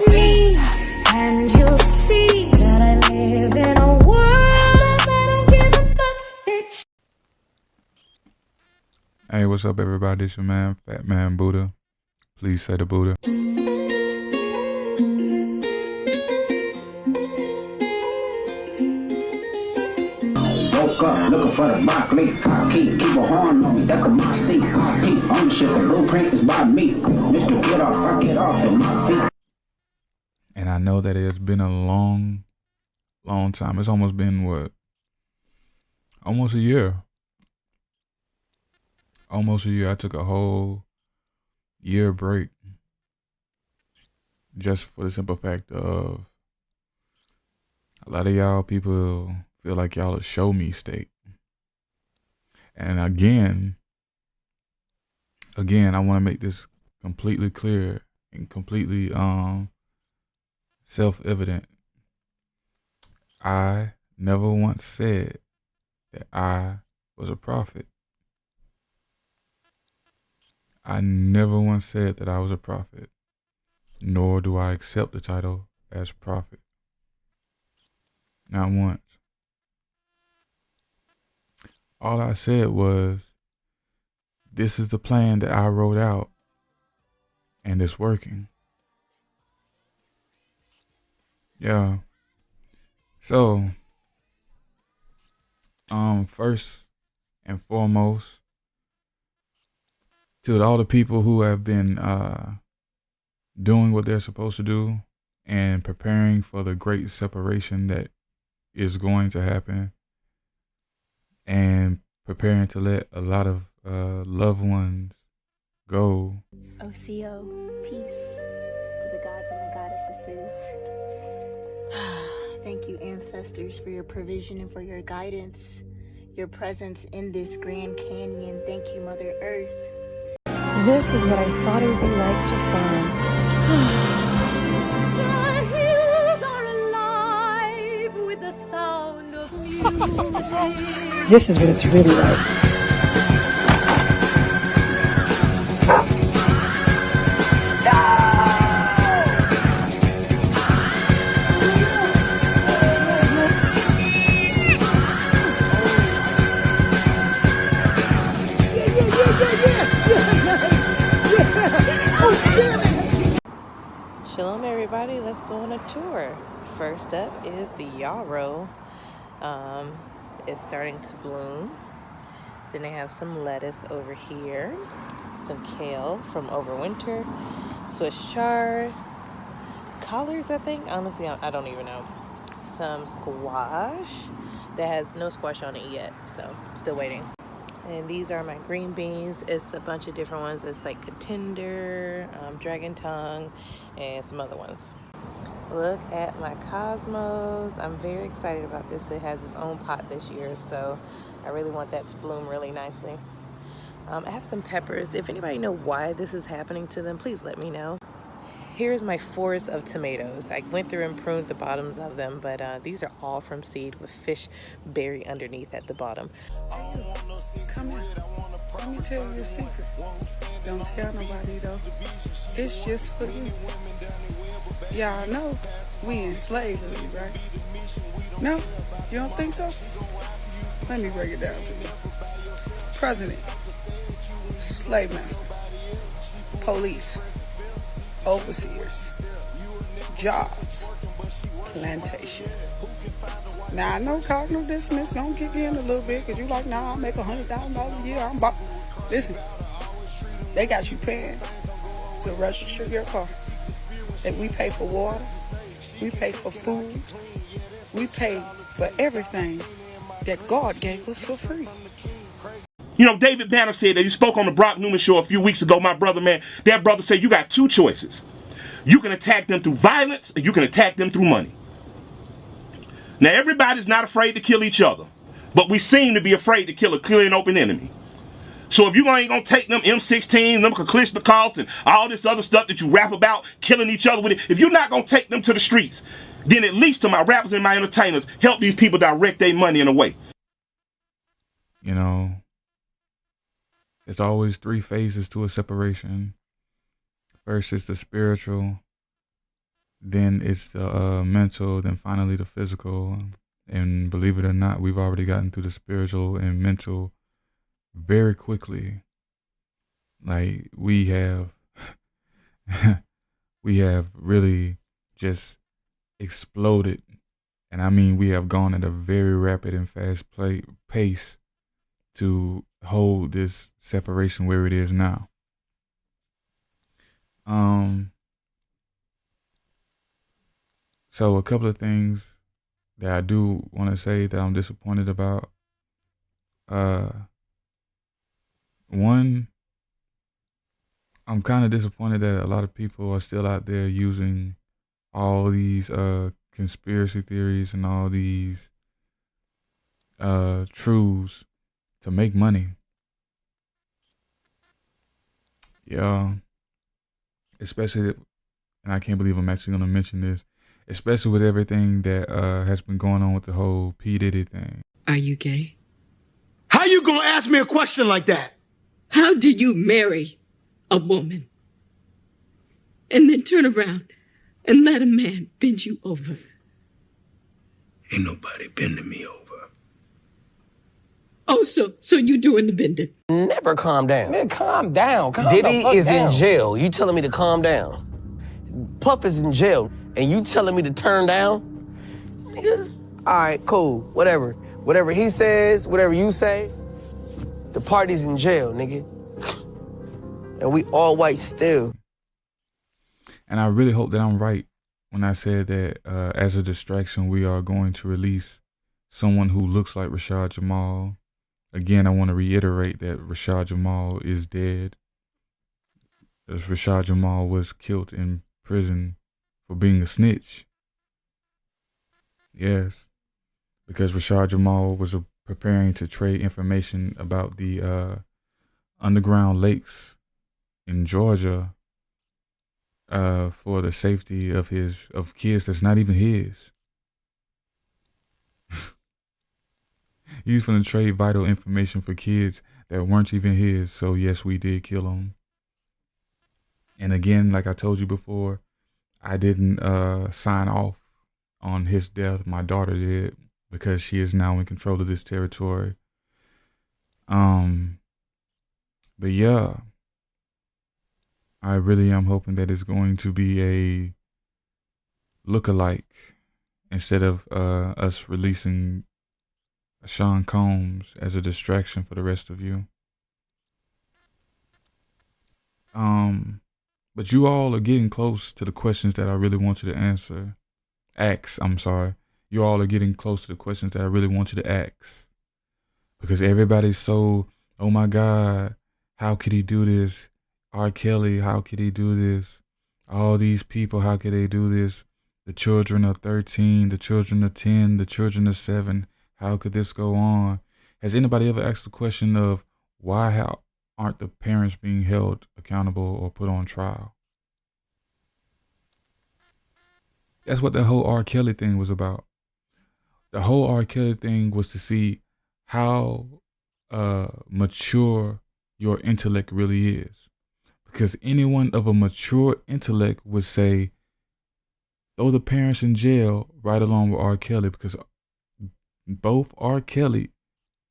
breathe, and you'll see that I live in a world that don't give a fuck, bitch. Hey, what's up, everybody? It's your man, Fat Man Buddha. Please say the Buddha. Woke up looking for the broccoli. Hot key, keep a horn on me. That could my seat. Pete, ownership and blueprint is by me. Mr. Get Off, I get off at my feet. And I know that it's been a long time. It's almost been, what? Almost a year. Almost a year. I took a whole year break. Just for the simple fact of a lot of y'all people feel like y'all a show me state. And again, I want to make this completely clear and completely self-evident. I never once said that I was a prophet. I never once said that I was a prophet, nor do I accept the title as prophet. Not once. All I said was, this is the plan that I wrote out, and it's working. Yeah. So, first and foremost, to all the people who have been doing what they're supposed to do and preparing for the great separation that is going to happen, and preparing to let a lot of loved ones go. OCO, peace to the gods and the goddesses. Thank you, ancestors, for your provision and for your guidance, your presence in this Grand Canyon. Thank you, Mother Earth. This is what I thought it would be like to farm. The hills are alive with the sound of music. This is what it's really like. Shalom, everybody. Let's go on a tour. First up is the yarrow. It's starting to bloom. Then they have some lettuce over here, some kale from overwinter, Swiss chard, collards, I think. Honestly, I don't even know. Some squash that has no squash on it yet, so still waiting. And these are my green beans. It's a bunch of different ones. It's like contender, dragon tongue, and some other ones. Look at my cosmos. I'm very excited about this. It has its own pot this year, so I really want that to bloom really nicely. I have some peppers. If anybody know why this is happening to them, please let me know. Here's my forest of tomatoes. I went through and pruned the bottoms of them, but these are all from seed with fish berry underneath at the bottom. Come here. Let me tell you a secret. Don't tell nobody though. It's just for you. Y'all know we in slavery, right? No? You don't think so? Let me break it down to you. President, slave master, police, overseers, jobs, plantation. Now I know cognitive dissonance gonna kick in a little bit, cause you like, nah, I make $100,000 a year. Listen, they got you paying to register your car. And we pay for water, we pay for food, we pay for everything that God gave us for free. You know, David Banner said that he spoke on the Brock Newman show a few weeks ago, my brother, man. That brother said you got two choices. You can attack them through violence, or you can attack them through money. Now, everybody's not afraid to kill each other, but we seem to be afraid to kill a clear and open enemy. So if you ain't gonna take them M16s, them Kalishnikovs, and all this other stuff that you rap about, killing each other with it, if you're not gonna take them to the streets, then at least to my rappers and my entertainers, help these people direct their money in a way. You know, there's always three phases to a separation. First is the spiritual, then it's the mental, then finally the physical. And believe it or not, we've already gotten through the spiritual and mental very quickly. Like we have we have really just exploded. And I mean, we have gone at a very rapid and fast pace to hold this separation where it is now. So a couple of things that I do want to say that I'm disappointed about. One, I'm kind of disappointed that a lot of people are still out there using all these conspiracy theories and all these truths to make money. Yeah, especially, and I can't believe I'm actually going to mention this, especially with everything that has been going on with the whole P. Diddy thing. Are you gay? How you gonna ask me a question like that? How do you marry a woman and then turn around and let a man bend you over? Ain't nobody bending me over. Oh, so you doing the bending? Never calm down. Man, calm down. Diddy is in jail. You telling me to calm down? Puff is in jail, and you telling me to turn down? Nigga, all right, cool, whatever. Whatever he says, whatever you say, the party's in jail, nigga. And we all white still. And I really hope that I'm right when I said that as a distraction, we are going to release someone who looks like Rashad Jamal. Again, I want to reiterate that Rashad Jamal is dead. As Rashad Jamal was killed in prison for being a snitch. Yes. Because Rashad Jamal was preparing to trade information about the underground lakes in Georgia for the safety of kids that's not even his. He's gonna trade vital information for kids that weren't even his. So yes, we did kill him. And again, like I told you before, I didn't sign off on his death. My daughter did, because she is now in control of this territory. But yeah, I really am hoping that it's going to be a look-alike instead of us releasing Sean Combs as a distraction for the rest of you. But you all are getting close to the questions that I really want you to answer. You all are getting close to the questions that I really want you to ask. Because everybody's so, oh my God, how could he do this? R. Kelly, how could he do this? All these people, how could they do this? The children are 13, the children are 10, the children are 7. How could this go on? Has anybody ever asked the question of why aren't the parents being held accountable or put on trial? That's what the whole R. Kelly thing was about. The whole R. Kelly thing was to see how mature your intellect really is. Because anyone of a mature intellect would say, throw the parents in jail right along with R. Kelly, because both R. Kelly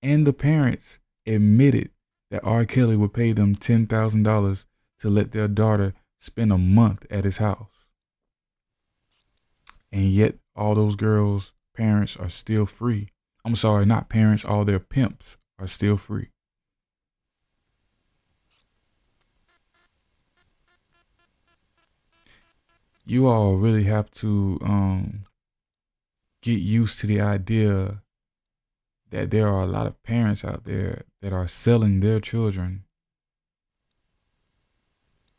and the parents admitted that R. Kelly would pay them $10,000 to let their daughter spend a month at his house. And yet all those girls' parents are still free. I'm sorry, not parents, all their pimps are still free. You all really have to get used to the idea that there are a lot of parents out there that are selling their children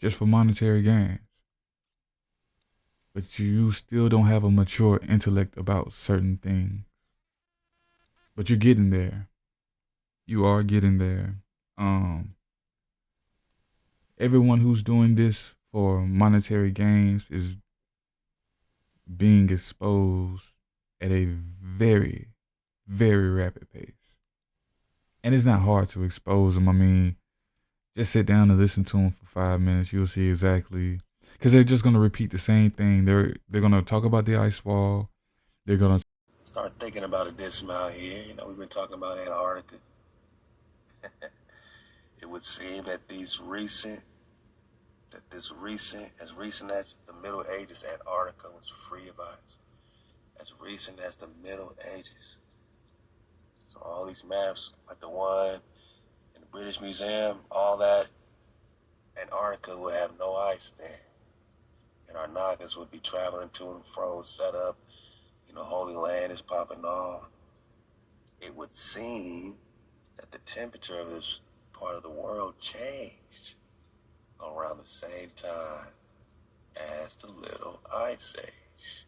just for monetary gains. But you still don't have a mature intellect about certain things. But you're getting there. You are getting there. Everyone who's doing this for monetary gains is being exposed at a very, very rapid pace. And it's not hard to expose them. I mean, just sit down and listen to them for 5 minutes. You'll see exactly. because they're just gonna repeat the same thing. They're gonna talk about the ice wall. They're gonna start thinking about it this out here. We've been talking about Antarctica. It would seem that as recent as the Middle Ages, Antarctica was free of ice. As recent as the Middle Ages. So all these maps, like the one in the British Museum, all that, Antarctica would have no ice there. And our Nagas would be traveling to and fro, set up, Holy Land is popping off. It would seem that the temperature of this part of the world changed around the same time as the Little Ice Age.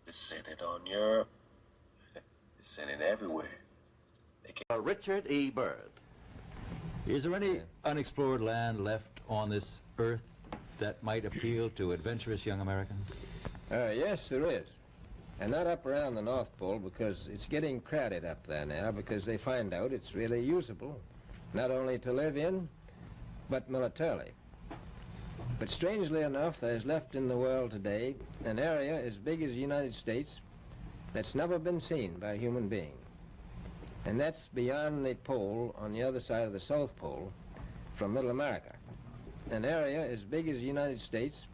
Descended on Europe, descended everywhere. Richard E. Byrd. Is there any unexplored land left on this earth that might appeal to adventurous young Americans? Yes, there is. And not up around the North Pole, because it's getting crowded up there now, because they find out it's really usable, not only to live in, but militarily. But strangely enough, there's left in the world today an area as big as the United States that's never been seen by a human being. And that's beyond the pole on the other side of the South Pole from Middle America. An area as big as the United States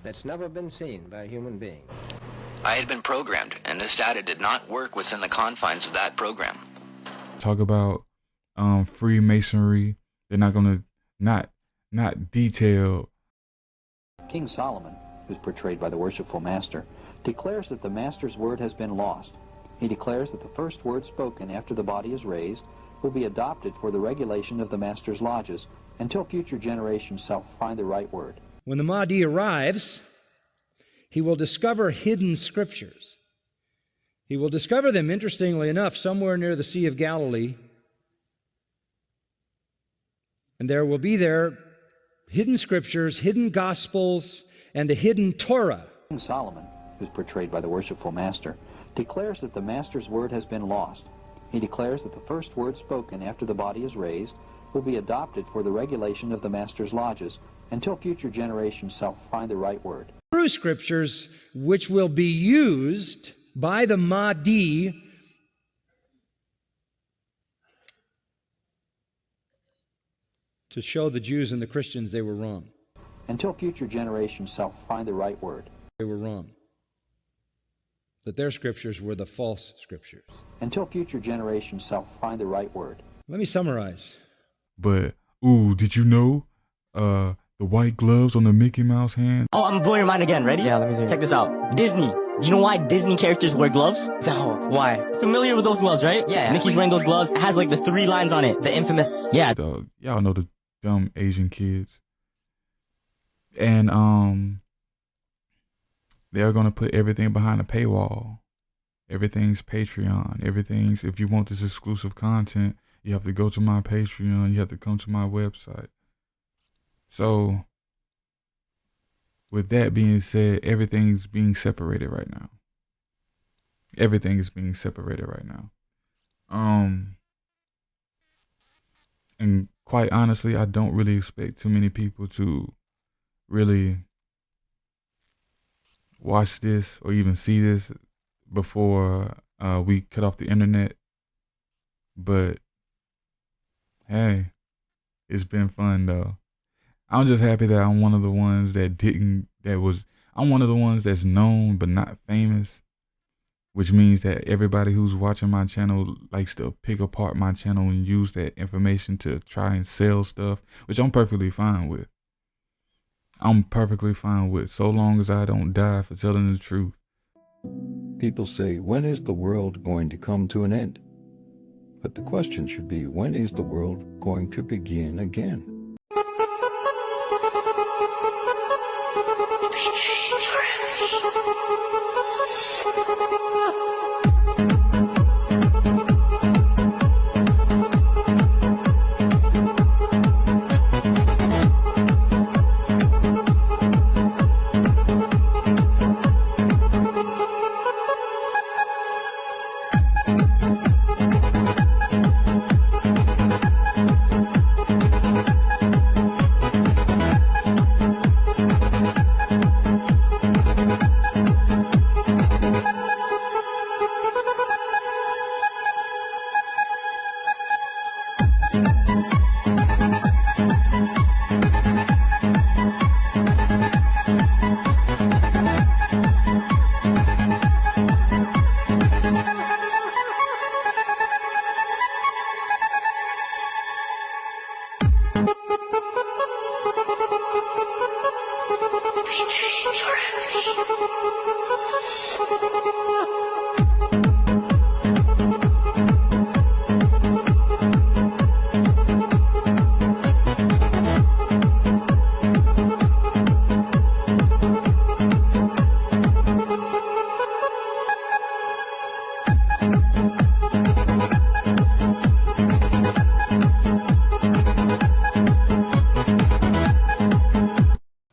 that's never been seen by a human being. I had been programmed, and this data did not work within the confines of that program. talk about Freemasonry. They're not gonna not detail. King Solomon, who's portrayed by the worshipful master, declares that the master's word has been lost. He declares that the first word spoken after the body is raised will be adopted for the regulation of the master's lodges until future generations shall find the right word. When the Mahdi arrives, he will discover hidden scriptures. He will discover them, interestingly enough, somewhere near the Sea of Galilee. And there will be there hidden scriptures, hidden gospels, and a hidden Torah. King Solomon, who's portrayed by the worshipful master, declares that the master's word has been lost. He declares that the first word spoken after the body is raised will be adopted for the regulation of the master's lodges until future generations shall find the right word. True scriptures which will be used by the Mahdi to show the Jews and the Christians they were wrong. Until future generations shall find the right word. They were wrong. That their scriptures were the false scriptures. Until future generations shall find the right word. Let me summarize. But, ooh, did you know the white gloves on the Mickey Mouse hand? Oh, I'm gonna blow your mind again. Ready? Yeah, let me hear. Check this out. Disney. Do you know why Disney characters wear gloves? No, why? Familiar with those gloves, right? Yeah. Mickey's wearing those gloves. It has like the 3 lines on it. The infamous... Yeah. Y'all know the dumb Asian kids. And they're gonna put everything behind a paywall. Everything's Patreon. Everything's, if you want this exclusive content, you have to go to my Patreon. You have to come to my website. So, with that being said, everything's being separated right now. Everything is being separated right now. And quite honestly, I don't really expect too many people to really watch this or even see this before we cut off the internet. But hey, it's been fun though. I'm just happy that I'm one of the ones I'm one of the ones that's known but not famous, which means that everybody who's watching my channel likes to pick apart my channel and use that information to try and sell stuff, which I'm perfectly fine with. I'm perfectly fine with, so long as I don't die for telling the truth. People say, when is the world going to come to an end? But the question should be, when is the world going to begin again?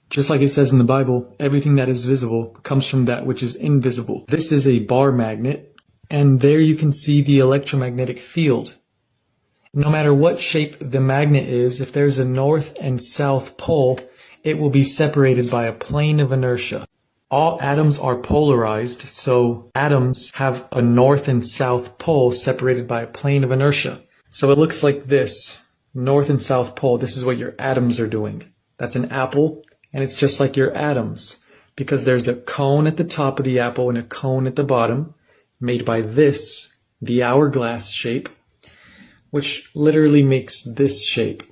Just like it says in the Bible, everything that is visible comes from that which is invisible. This is a bar magnet, and there you can see the electromagnetic field. No matter what shape the magnet is, if there's a north and south pole, it will be separated by a plane of inertia. All atoms are polarized, so atoms have a north and south pole separated by a plane of inertia. So it looks like this, north and south pole. This is what your atoms are doing. That's an apple. And it's just like your atoms, because there's a cone at the top of the apple and a cone at the bottom, made by this, the hourglass shape, which literally makes this shape.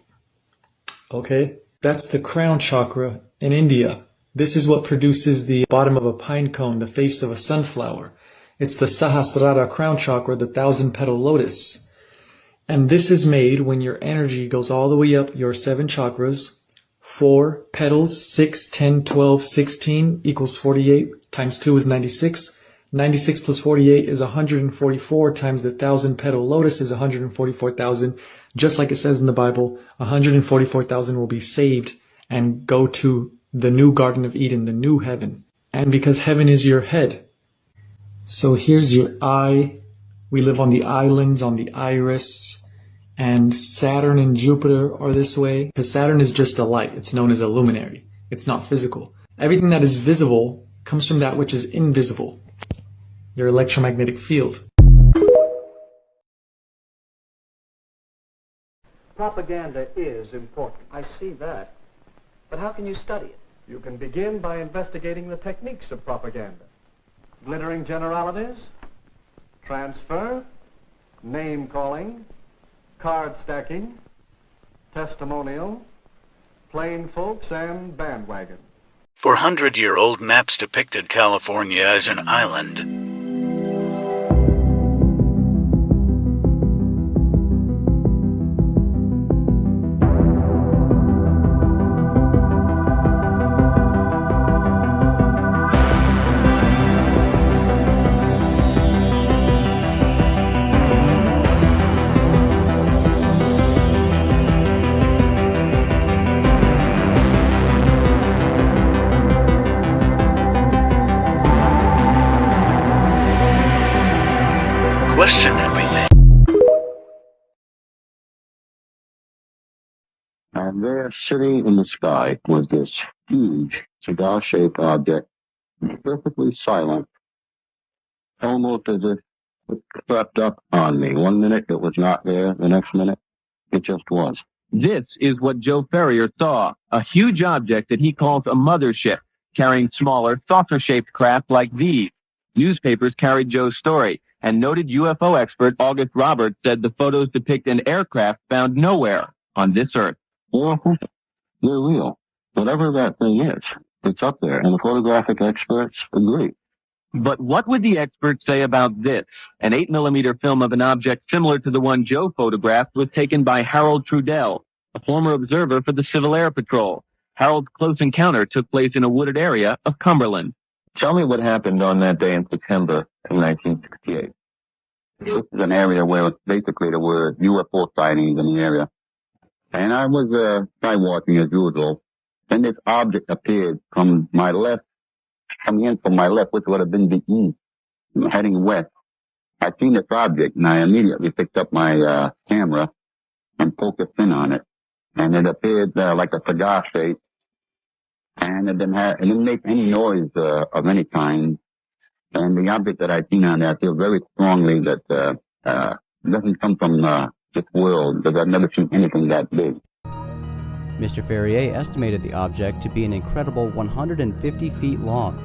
Okay? That's the crown chakra in India. This is what produces the bottom of a pine cone, the face of a sunflower. It's the Sahasrara crown chakra, the 1,000-petal lotus. And this is made when your energy goes all the way up your 7 chakras. 4 petals, 6, 10, 12, 16 equals 48 times 2 is 96. 96 plus 48 is 144 times the 1,000-petal lotus is 144,000. Just like it says in the Bible, 144,000 will be saved and go to the new Garden of Eden, the new heaven. And because heaven is your head. So here's your eye. We live on the islands, on the iris. And Saturn and Jupiter are this way, because Saturn is just a light. It's known as a luminary. It's not physical. Everything that is visible comes from that which is invisible. Your electromagnetic field. Propaganda is important. I see that. But how can you study it? You can begin by investigating the techniques of propaganda. Glittering generalities, transfer, name calling, card stacking, testimonial, plain folks, and bandwagon. 400-year-old maps depicted California as an island. Question everything. And there, sitting in the sky, was this huge cigar-shaped object, perfectly silent, almost as if it crept up on me. 1 minute it was not there, the next minute it just was. This is what Joe Ferrier saw, a huge object that he calls a mothership, carrying smaller, saucer-shaped craft like these. Newspapers carried Joe's story, and noted UFO expert August Roberts said the photos depict an aircraft found nowhere on this Earth. Well, they're real. Whatever that thing is, it's up there, and the photographic experts agree. But what would the experts say about this? An 8mm film of an object similar to the one Joe photographed was taken by Harold Trudell, a former observer for the Civil Air Patrol. Harold's close encounter took place in a wooded area of Cumberland. Tell me what happened on that day in September of 1968. This is an area where basically there were UFO sightings in the area. And I was night watching as usual. Then this object appeared from my left, coming in from my left, which would have been the east, heading west. I seen this object, and I immediately picked up my camera and focused in on it. And it appeared like a cigar shape. And it didn't make any noise of any kind. And the object that I seen on there, I feel very strongly that doesn't come from this world, because I've never seen anything that big. Mr. Ferrier estimated the object to be an incredible 150 feet long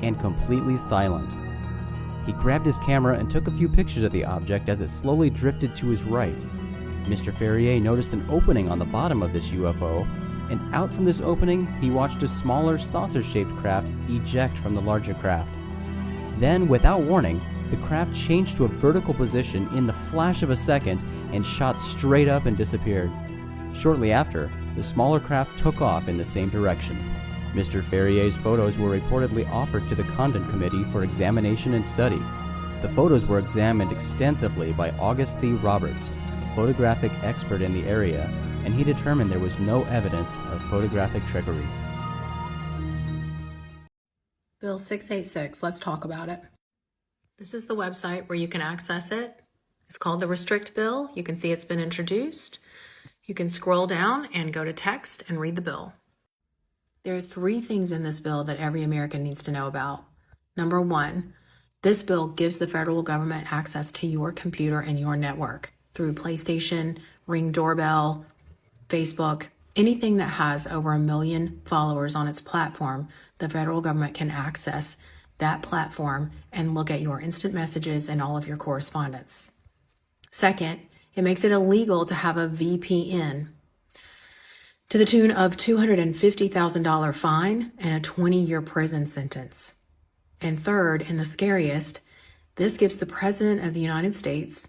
and completely silent. He grabbed his camera and took a few pictures of the object as it slowly drifted to his right. Mr. Ferrier noticed an opening on the bottom of this UFO, and out from this opening, he watched a smaller saucer-shaped craft eject from the larger craft. Then, without warning, the craft changed to a vertical position in the flash of a second and shot straight up and disappeared. Shortly after, the smaller craft took off in the same direction. Mr. Ferrier's photos were reportedly offered to the Condon Committee for examination and study. The photos were examined extensively by August C. Roberts, a photographic expert in the area, and he determined there was no evidence of photographic trickery. Bill 686, let's talk about it. This is the website where you can access it. It's called the Restrict Bill. You can see it's been introduced. You can scroll down and go to text and read the bill. There are 3 things in this bill that every American needs to know about. Number 1, this bill gives the federal government access to your computer and your network through PlayStation, Ring doorbell, Facebook, anything that has over 1 million followers on its platform. The federal government can access that platform and look at your instant messages and all of your correspondence. Second, it makes it illegal to have a VPN to the tune of $250,000 fine and a 20-year prison sentence. And third, and the scariest, this gives the President of the United States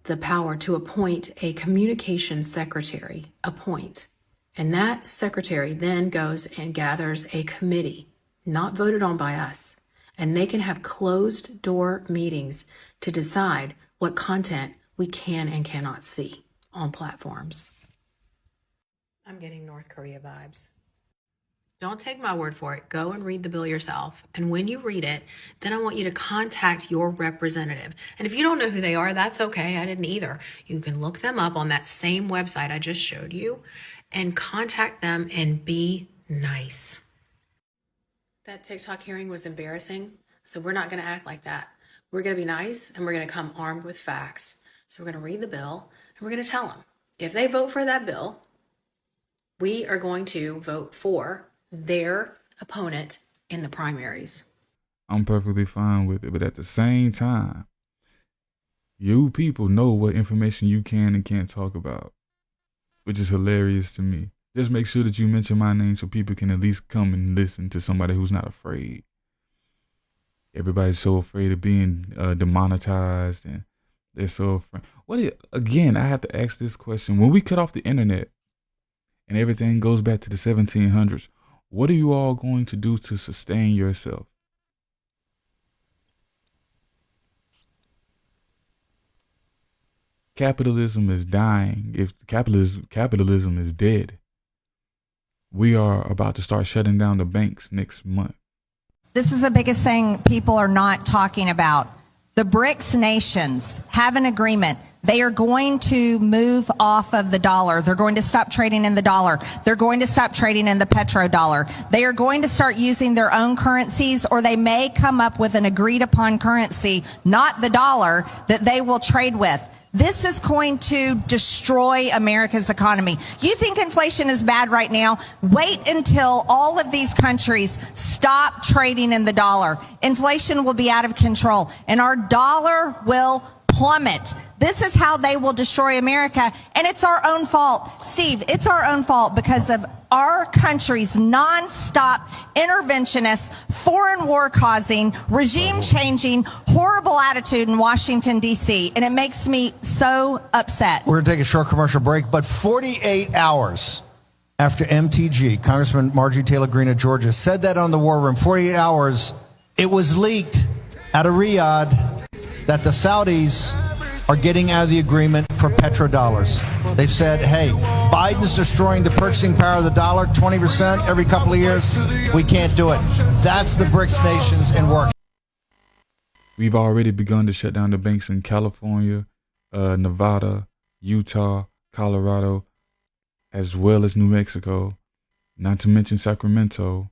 the power to appoint a communications secretary, and that secretary then goes and gathers a committee, not voted on by us, and they can have closed door meetings to decide what content we can and cannot see on platforms. I'm getting North Korea vibes. Don't take my word for it. Go and read the bill yourself. And when you read it, then I want you to contact your representative. And if you don't know who they are, that's okay. I didn't either. You can look them up on that same website I just showed you and contact them and be nice. That TikTok hearing was embarrassing, so we're not going to act like that. We're going to be nice and we're going to come armed with facts. So we're going to read the bill and we're going to tell them if they vote for that bill, we are going to vote for their opponent in the primaries. I'm perfectly fine with it, but at the same time, you people know what information you can and can't talk about, which is hilarious to me. Just make sure that you mention my name so people can at least come and listen to somebody who's not afraid. Everybody's so afraid of being demonetized, and they're so afraid. Again, I have to ask this question. When we cut off the internet and everything goes back to the 1700s, what are you all going to do to sustain yourself? Capitalism is dying. If capitalism is dead, we are about to start shutting down the banks next month. This is the biggest thing people are not talking about. The BRICS nations have an agreement. They are going to move off of the dollar. They're going to stop trading in the dollar. They're going to stop trading in the petrodollar. They are going to start using their own currencies, or they may come up with an agreed upon currency, not the dollar, that they will trade with. This is going to destroy America's economy. You think inflation is bad right now? Wait until all of these countries stop trading in the dollar. Inflation will be out of control, and our dollar will plummet. This is how they will destroy America, and it's our own fault. Steve, it's our own fault because of our country's nonstop interventionist, foreign war-causing, regime-changing, horrible attitude in Washington, D.C., and it makes me so upset. We're going to take a short commercial break, but 48 hours after MTG, Congressman Marjorie Taylor Greene of Georgia, said that on the War Room, 48 hours, it was leaked out of Riyadh that the Saudis are getting out of the agreement for petrodollars. They've said, hey, Biden's destroying the purchasing power of the dollar 20% every couple of years. We can't do it. That's the BRICS nations in work. We've already begun to shut down the banks in California, Nevada, Utah, Colorado, as well as New Mexico, not to mention Sacramento,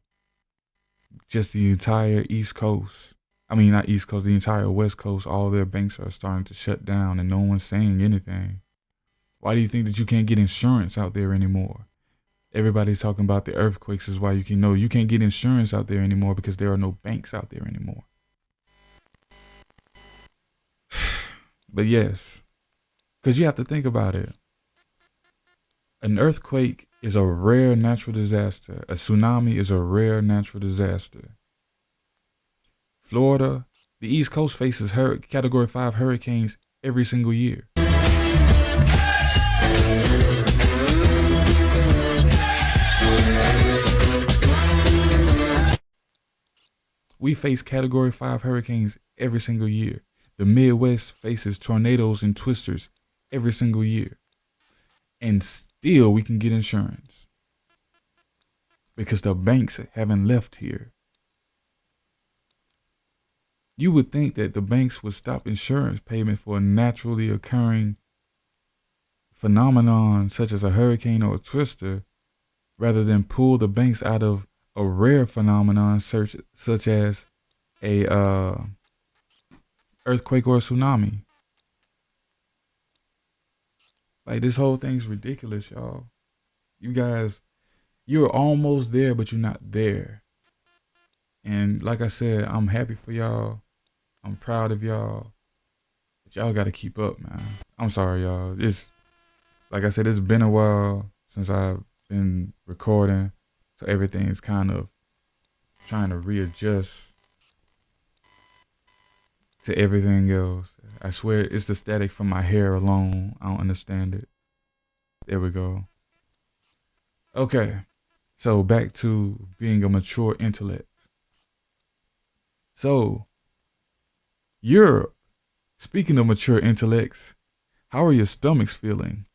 just the entire East Coast. I mean, not East Coast, the entire West Coast, all their banks are starting to shut down and no one's saying anything. Why do you think that you can't get insurance out there anymore? Everybody's talking about the earthquakes is why you can't get insurance out there anymore because there are no banks out there anymore. But yes, because you have to think about it. An earthquake is a rare natural disaster. A tsunami is a rare natural disaster. Florida, the East Coast faces Category 5 hurricanes every single year. We face Category 5 hurricanes every single year. The Midwest faces tornadoes and twisters every single year. And still we can get insurance. Because the banks haven't left here. You would think that the banks would stop insurance payment for a naturally occurring phenomenon such as a hurricane or a twister, rather than pull the banks out of a rare phenomenon such as a earthquake or a tsunami. Like, this whole thing's ridiculous, y'all. You guys, you're almost there, but you're not there. And like I said, I'm happy for y'all. I'm proud of y'all. But y'all got to keep up, man. I'm sorry, y'all. Like I said, it's been a while since I've been recording. So everything's kind of trying to readjust to everything else. I swear it's the static from my hair alone. I don't understand it. There we go. Okay. So back to being a mature intellect. So, Europe, speaking of mature intellects, how are your stomachs feeling?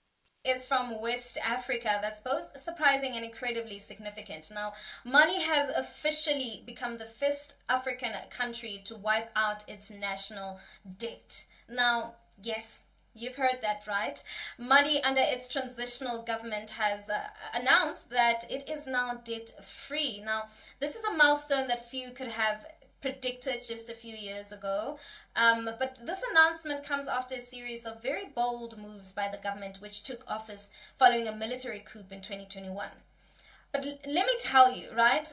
Is from West Africa. That's both surprising and incredibly significant. Now, Mali has officially become the first African country to wipe out its national debt. Now, yes, you've heard that right. Mali, under its transitional government, has announced that it is now debt-free. Now, this is a milestone that few could have predicted just a few years ago. But this announcement comes after a series of very bold moves by the government, which took office following a military coup in 2021. But let me tell you, right,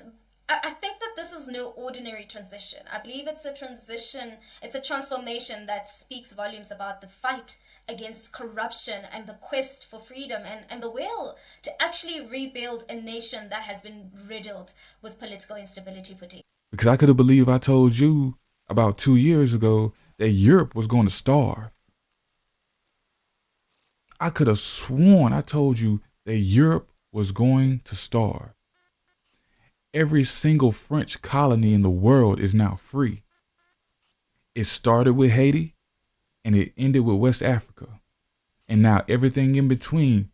I think that this is no ordinary transition. I believe it's a transition, it's a transformation that speaks volumes about the fight against corruption and the quest for freedom and the will to actually rebuild a nation that has been riddled with political instability for decades. Because I could have believed I told you about 2 years ago that Europe was going to starve. I could have sworn I told you that Europe was going to starve. Every single French colony in the world is now free. It started with Haiti and it ended with West Africa. And now everything in between,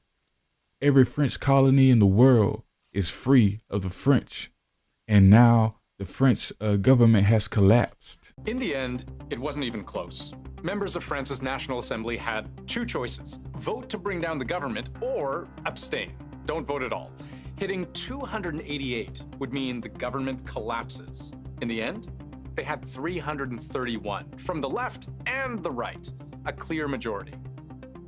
every French colony in the world is free of the French. And now the French government has collapsed. In the end, it wasn't even close. Members of France's National Assembly had two choices: vote to bring down the government or abstain. Don't vote at all. Hitting 288 would mean the government collapses. In the end, they had 331 from the left and the right, a clear majority.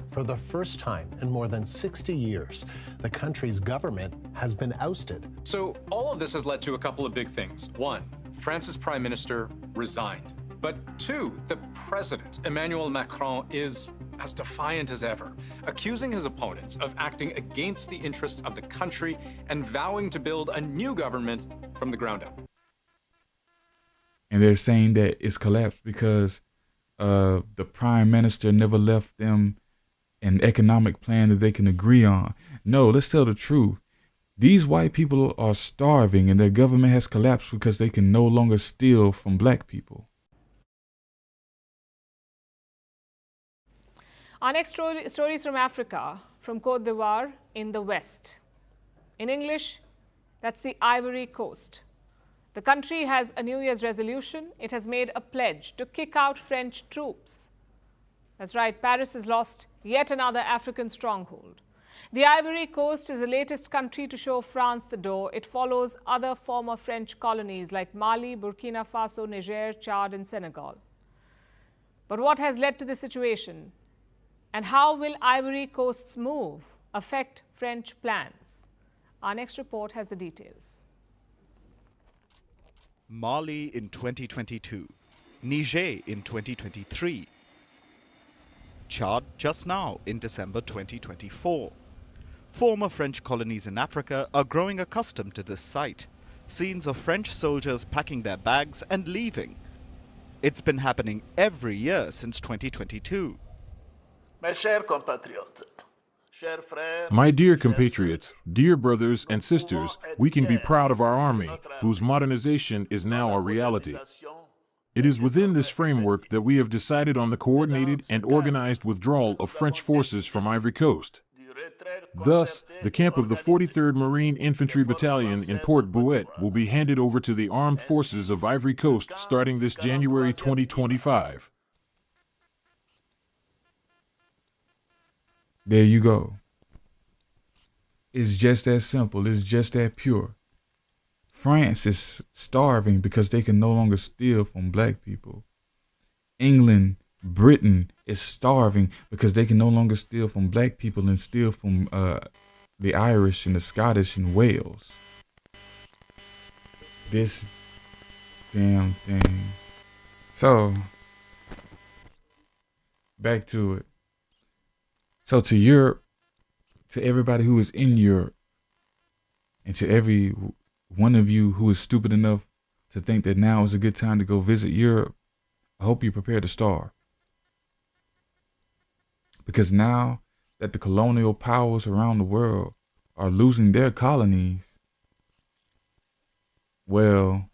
For the first time in more than 60 years, the country's government has been ousted. So all of this has led to a couple of big things. One, France's prime minister resigned. But two, the president, Emmanuel Macron, is as defiant as ever, accusing his opponents of acting against the interests of the country and vowing to build a new government from the ground up. And they're saying that it's collapsed because the prime minister never left them an economic plan that they can agree on. No, let's tell the truth. These white people are starving and their government has collapsed because they can no longer steal from black people. Our next story is from Africa, from Côte d'Ivoire in the west. In English, that's the Ivory Coast. The country has a New Year's resolution. It has made a pledge to kick out French troops. That's right, Paris has lost yet another African stronghold. The Ivory Coast is the latest country to show France the door. It follows other former French colonies like Mali, Burkina Faso, Niger, Chad, and Senegal. But what has led to this situation? And how will Ivory Coast's move affect French plans? Our next report has the details. Mali in 2022, Niger in 2023, Chad just now in December 2024. Former French colonies in Africa are growing accustomed to this sight. Scenes of French soldiers packing their bags and leaving. It's been happening every year since 2022. My dear compatriots, dear brothers and sisters, we can be proud of our army, whose modernization is now a reality. It is within this framework that we have decided on the coordinated and organized withdrawal of French forces from Ivory Coast. Thus, the camp of the 43rd Marine Infantry Battalion in Port Bouet will be handed over to the Armed Forces of Ivory Coast starting this January 2025. There you go. It's just that simple. It's just that pure. France is starving because they can no longer steal from black people. England, Britain is starving because they can no longer steal from black people and steal from the Irish and the Scottish and Wales. This damn thing. So, back to it. So to Europe, to everybody who is in Europe, and to every one of you who is stupid enough to think that now is a good time to go visit Europe, I hope you're prepared to starve. Because now that the colonial powers around the world are losing their colonies, well,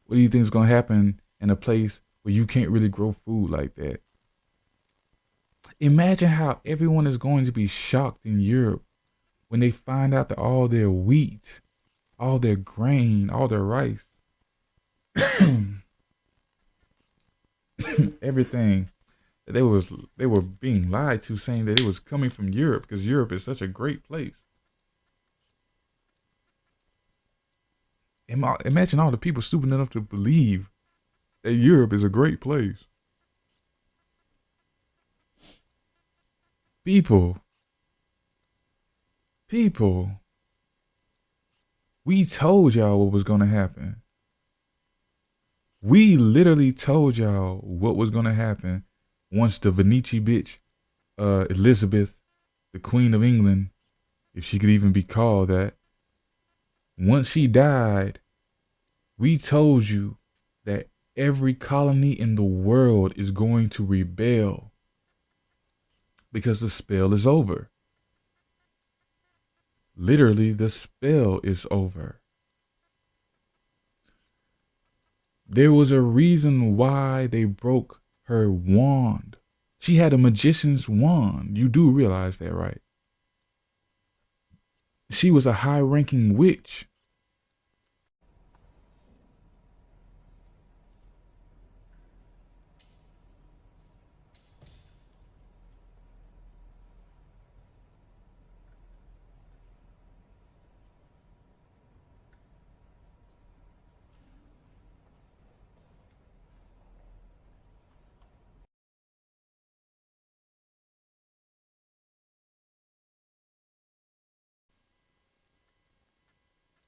what do you think is going to happen in a place where you can't really grow food like that? Imagine how everyone is going to be shocked in Europe when they find out that all their wheat, all their grain, all their rice, everything, that they were being lied to, saying that it was coming from Europe because Europe is such a great place. Imagine all the people stupid enough to believe that Europe is a great place. People, we told y'all what was going to happen. We literally told y'all what was going to happen once the Venice bitch, Elizabeth, the Queen of England, if she could even be called that, once she died, we told you that every colony in the world is going to rebel because the spell is over. Literally, the spell is over. There was a reason why they broke her wand. She had a magician's wand. You do realize that, right? She was a high-ranking witch.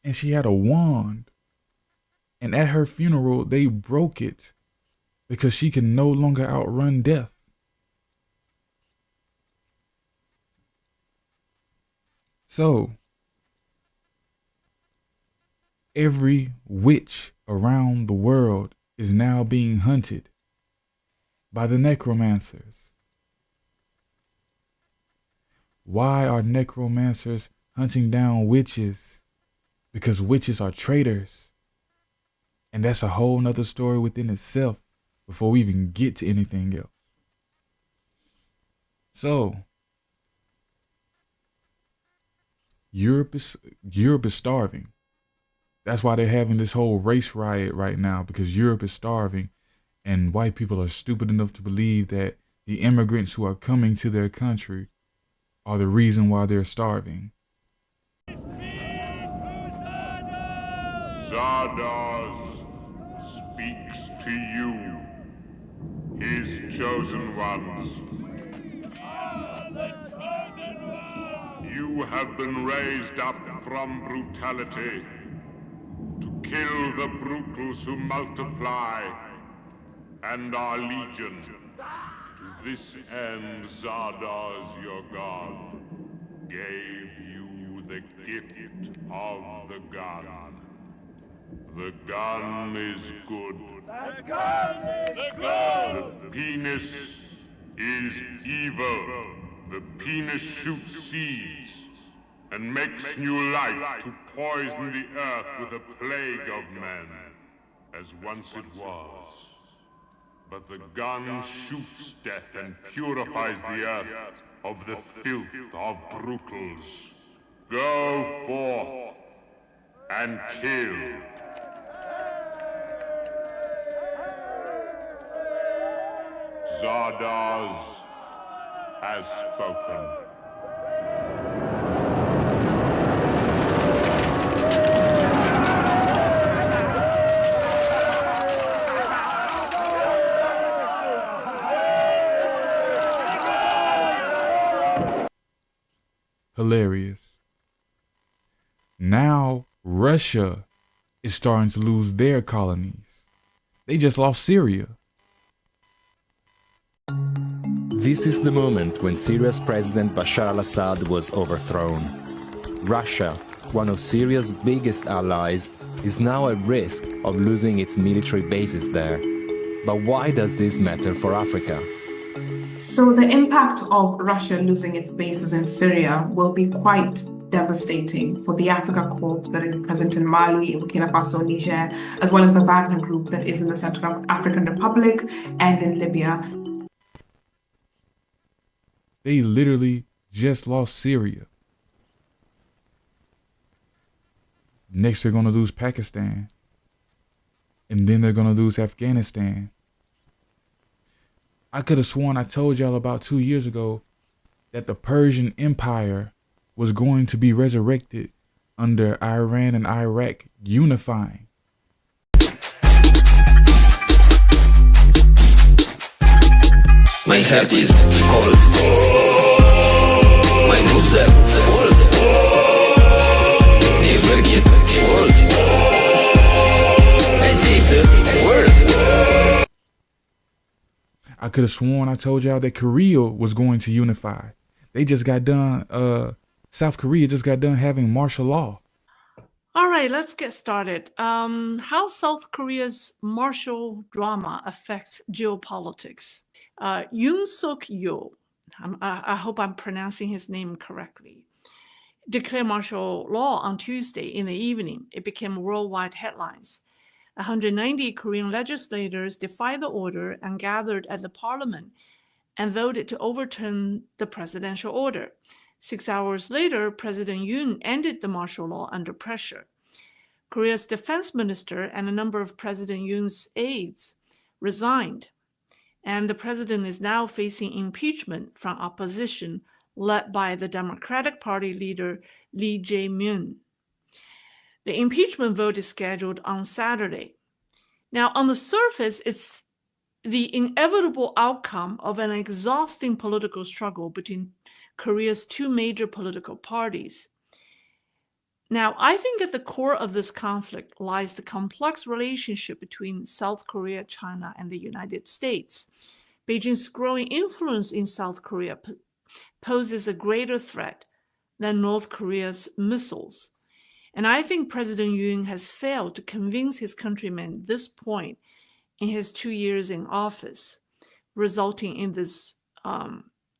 And she had a wand. And at her funeral, they broke it because she can no longer outrun death. So, every witch around the world is now being hunted by the necromancers. Why are necromancers hunting down witches? Because witches are traitors. And that's a whole nother story within itself before we even get to anything else. So, Europe is starving. That's why they're having this whole race riot right now, because Europe is starving and white people are stupid enough to believe that the immigrants who are coming to their country are the reason why they're starving. Zardoz speaks to you, his chosen ones. You have been raised up from brutality to kill the brutals who multiply, and are legion. To this end, Zardoz, your god, gave you the gift of the gun. The gun is good. The gun is good! The penis is evil. The penis shoots seeds and makes new life to poison the earth with a plague of men. as once it was. But the gun shoots death and purifies the earth of the filth of Brutals. Go forth and kill. Zardoz has spoken. Hilarious. Now Russia is starting to lose their colonies. They just lost Syria. This is the moment when Syria's President Bashar al-Assad was overthrown. Russia, one of Syria's biggest allies, is now at risk of losing its military bases there. But why does this matter for Africa? So the impact of Russia losing its bases in Syria will be quite devastating for the Africa Corps that is present in Mali, Burkina Faso, Niger, as well as the Wagner Group that is in the Central African Republic and in Libya. They literally just lost Syria. Next they're going to lose Pakistan. And then they're going to lose Afghanistan. I could have sworn I told y'all about 2 years ago that the Persian Empire was going to be resurrected under Iran and Iraq unifying. My heart is cold. My moves are bold. Never get old. I save the world. I could have sworn I told y'all that Korea was going to unify. They just got done, South Korea just got done having martial law. All right, let's get started. How South Korea's martial drama affects geopolitics. Yoon Suk-yeol, I hope I'm pronouncing his name correctly, declared martial law on Tuesday in the evening. It became worldwide headlines. 190 Korean legislators defied the order and gathered at the parliament and voted to overturn the presidential order. 6 hours later, President Yoon ended the martial law under pressure. Korea's defense minister and a number of President Yoon's aides resigned, and the president is now facing impeachment from opposition led by the Democratic Party leader Lee Jae-myung. The impeachment vote is scheduled on Saturday. Now, on the surface, it's the inevitable outcome of an exhausting political struggle between Korea's two major political parties. Now, I think at the core of this conflict lies the complex relationship between South Korea, China, and the United States. Beijing's growing influence in South Korea poses a greater threat than North Korea's missiles. And I think President Yoon has failed to convince his countrymen at this point in his 2 years in office, resulting in this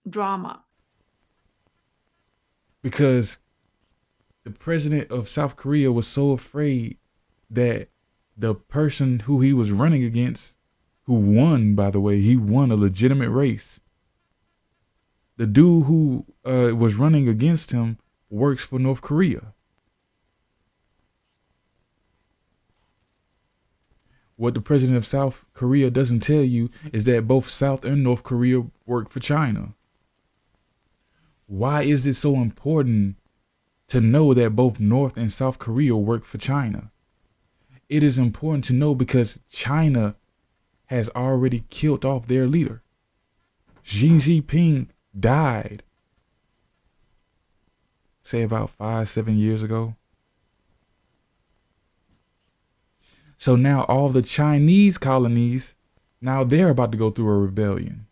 drama. Because the president of South Korea was so afraid that the person who he was running against, who won, by the way, he won a legitimate race. The dude who was running against him works for North Korea. What the president of South Korea doesn't tell you is that both South and North Korea work for China. Why is it so important to know that both North and South Korea work for China? It is important to know because China has already killed off their leader. Xi Jinping died, say about 5-7 years ago. So now all the Chinese colonies, now they're about to go through a rebellion.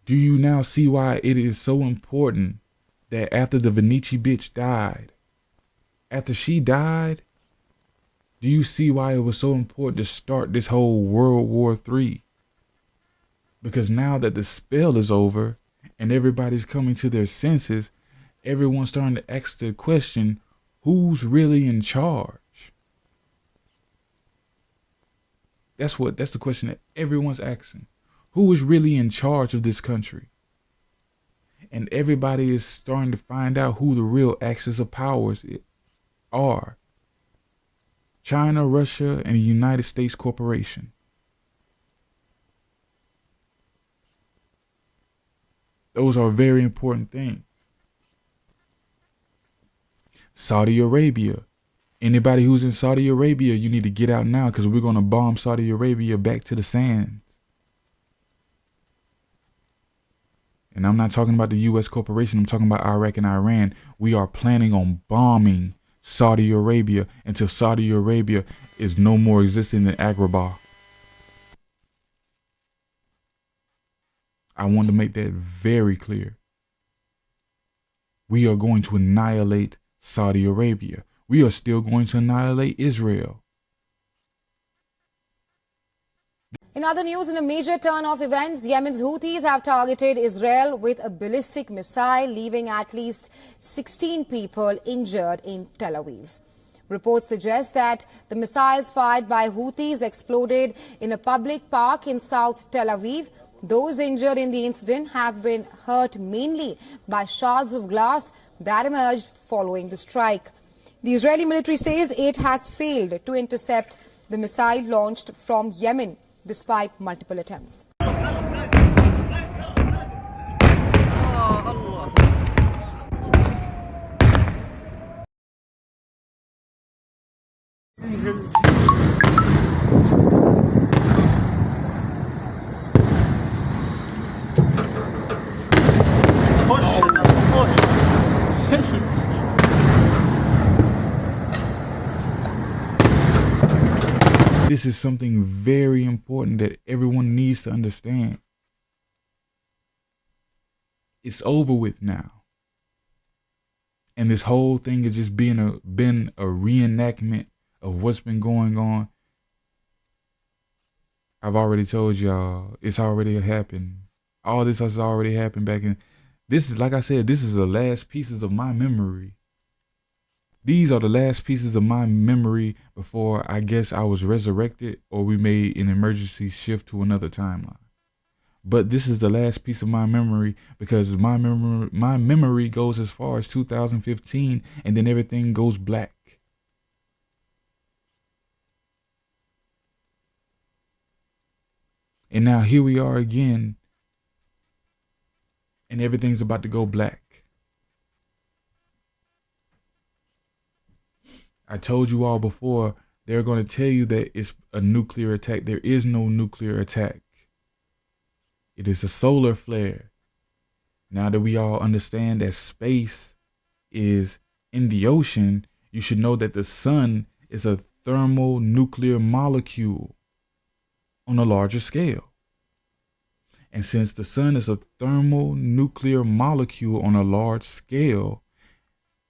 Do you now see why it is so important that after the Venice bitch died, after she died, do you see why it was so important to start this whole World War III? Because now that the spell is over and everybody's coming to their senses, everyone's starting to ask the question, Who's really in charge? That's the question that everyone's asking. Who is really in charge of this country? And everybody is starting to find out who the real axis of powers are. China, Russia, and the United States Corporation. Those are very important things. Saudi Arabia. Anybody who's in Saudi Arabia, you need to get out now because we're going to bomb Saudi Arabia back to the sands. And I'm not talking about the U.S. corporation. I'm talking about Iraq and Iran. We are planning on bombing Saudi Arabia until Saudi Arabia is no more existing than Agrabah. I want to make that very clear. We are going to annihilate Saudi Arabia. We are still going to annihilate Israel. In other news, in a major turn of events, Yemen's Houthis have targeted Israel with a ballistic missile, leaving at least 16 people injured in Tel Aviv. Reports suggest that the missiles fired by Houthis exploded in a public park in South Tel Aviv. Those injured in the incident have been hurt mainly by shards of glass that emerged following the strike. The Israeli military says it has failed to intercept the missile launched from Yemen despite multiple attempts. This is something very important that everyone needs to understand. It's over with now. And this whole thing has just been a reenactment of what's been going on. I've already told y'all, it's already happened. All this has already happened back in. This is, like I said, this is the last pieces of my memory. These are the last pieces of my memory before I guess I was resurrected or we made an emergency shift to another timeline. But this is the last piece of my memory because my memory goes as far as 2015 and then everything goes black. And now here we are again and everything's about to go black. I told you all before, they're going to tell you that it's a nuclear attack. There is no nuclear attack. It is a solar flare. Now that we all understand that space is in the ocean, you should know that the sun is a thermonuclear molecule on a larger scale. And since the sun is a thermonuclear molecule on a large scale,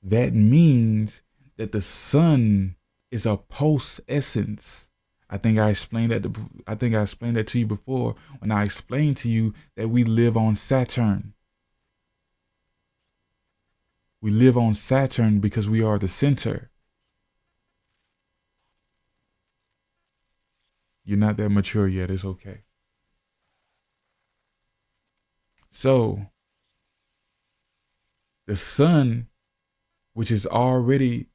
that means that the sun is a pulse essence. I think I explained that to you before when I explained to you that we live on Saturn. We live on Saturn because we are the center. You're not that mature yet, it's okay. So, the sun, which is already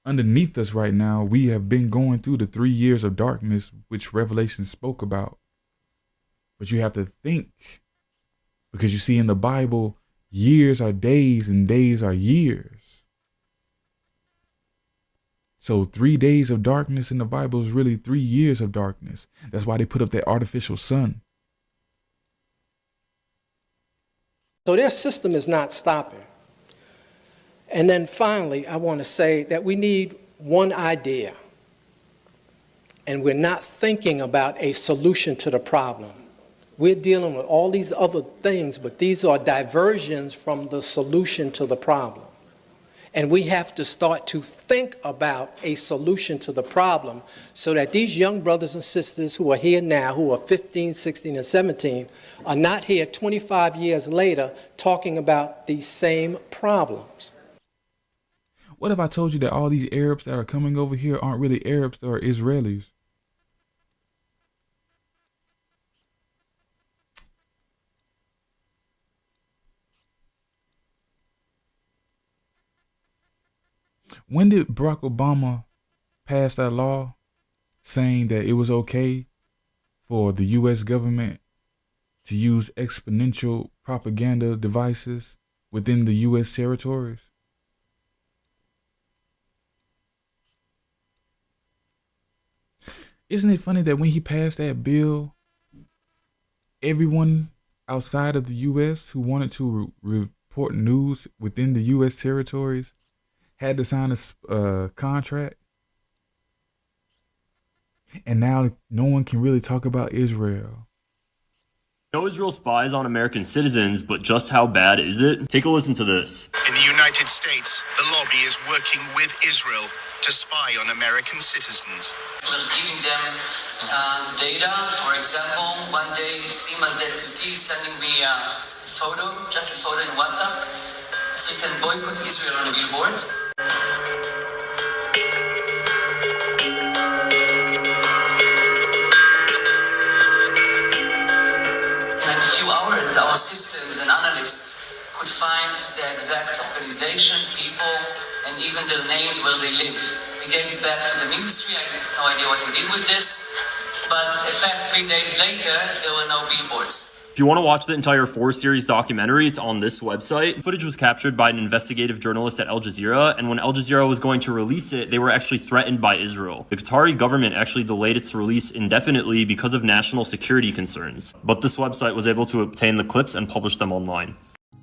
underneath us right now, we have been going through the 3 years of darkness, which Revelation spoke about. But you have to think, because you see in the Bible, years are days and days are years. So 3 days of darkness in the Bible is really 3 years of darkness. That's why they put up that artificial sun. So their system is not stopping. And then finally, I want to say that we need one idea. And we're not thinking about a solution to the problem. We're dealing with all these other things, but these are diversions from the solution to the problem. And we have to start to think about a solution to the problem so that these young brothers and sisters who are here now, who are 15, 16, and 17, are not here 25 years later talking about these same problems. What if I told you that all these Arabs that are coming over here aren't really Arabs, they are Israelis? When did Barack Obama pass that law saying that it was okay for the U.S. government to use exponential propaganda devices within the U.S. territories? Isn't it funny that when he passed that bill, everyone outside of the U.S. who wanted to report news within the U.S. territories had to sign a contract? And now no one can really talk about Israel. No Israel spies on American citizens, but just how bad is it? Take a listen to this. In the United States, the lobby is working with Israel to spy on American citizens. We're giving them data. For example, one day Sima's deputy sending me a photo, just a photo in WhatsApp. It's written boycott Israel on a billboard. In a few hours, our systems and analysts could find the exact organization, people, and even their names where they live. We gave it back to the ministry. I have no idea what we did with this. But in fact, 3 days later, there were no billboards. If you want to watch the entire 4-series documentary, it's on this website. Footage was captured by an investigative journalist at Al Jazeera, and when Al Jazeera was going to release it, they were actually threatened by Israel. The Qatari government actually delayed its release indefinitely because of national security concerns. But this website was able to obtain the clips and publish them online.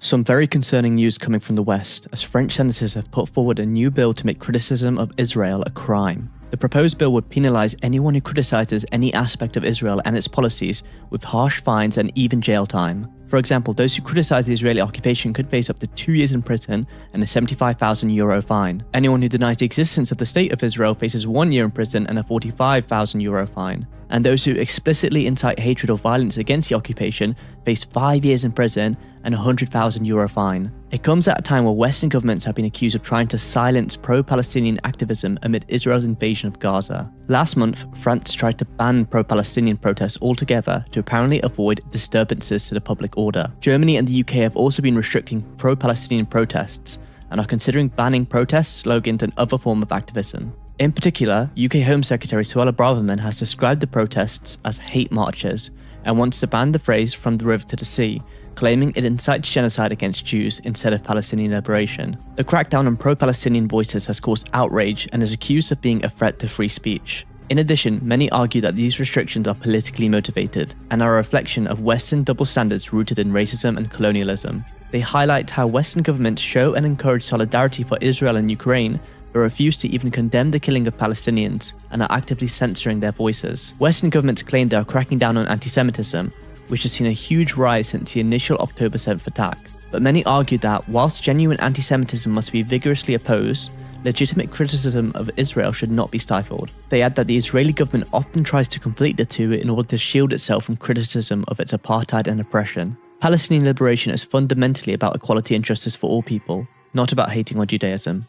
Some very concerning news coming from the West, as French senators have put forward a new bill to make criticism of Israel a crime. The proposed bill would penalise anyone who criticises any aspect of Israel and its policies with harsh fines and even jail time. For example, those who criticise the Israeli occupation could face up to 2 years in prison and a €75,000 fine. Anyone who denies the existence of the State of Israel faces 1 year in prison and a €45,000 fine. And those who explicitly incite hatred or violence against the occupation face 5 years in prison and a €100,000 fine. It comes at a time where Western governments have been accused of trying to silence pro-Palestinian activism amid Israel's invasion of Gaza. Last month, France tried to ban pro-Palestinian protests altogether to apparently avoid disturbances to the public order. Germany and the UK have also been restricting pro-Palestinian protests and are considering banning protests, slogans and other forms of activism. In particular, UK Home Secretary Suella Braverman has described the protests as hate marches and wants to ban the phrase "from the river to the sea," claiming it incites genocide against Jews instead of Palestinian liberation. The crackdown on pro-Palestinian voices has caused outrage and is accused of being a threat to free speech. In addition, many argue that these restrictions are politically motivated and are a reflection of Western double standards rooted in racism and colonialism. They highlight how Western governments show and encourage solidarity for Israel and Ukraine, but refuse to even condemn the killing of Palestinians and are actively censoring their voices. Western governments claim they are cracking down on anti-Semitism, which has seen a huge rise since the initial October 7th attack. But many argue that, whilst genuine anti-Semitism must be vigorously opposed, legitimate criticism of Israel should not be stifled. They add that the Israeli government often tries to conflate the two in order to shield itself from criticism of its apartheid and oppression. Palestinian liberation is fundamentally about equality and justice for all people, not about hating on Judaism.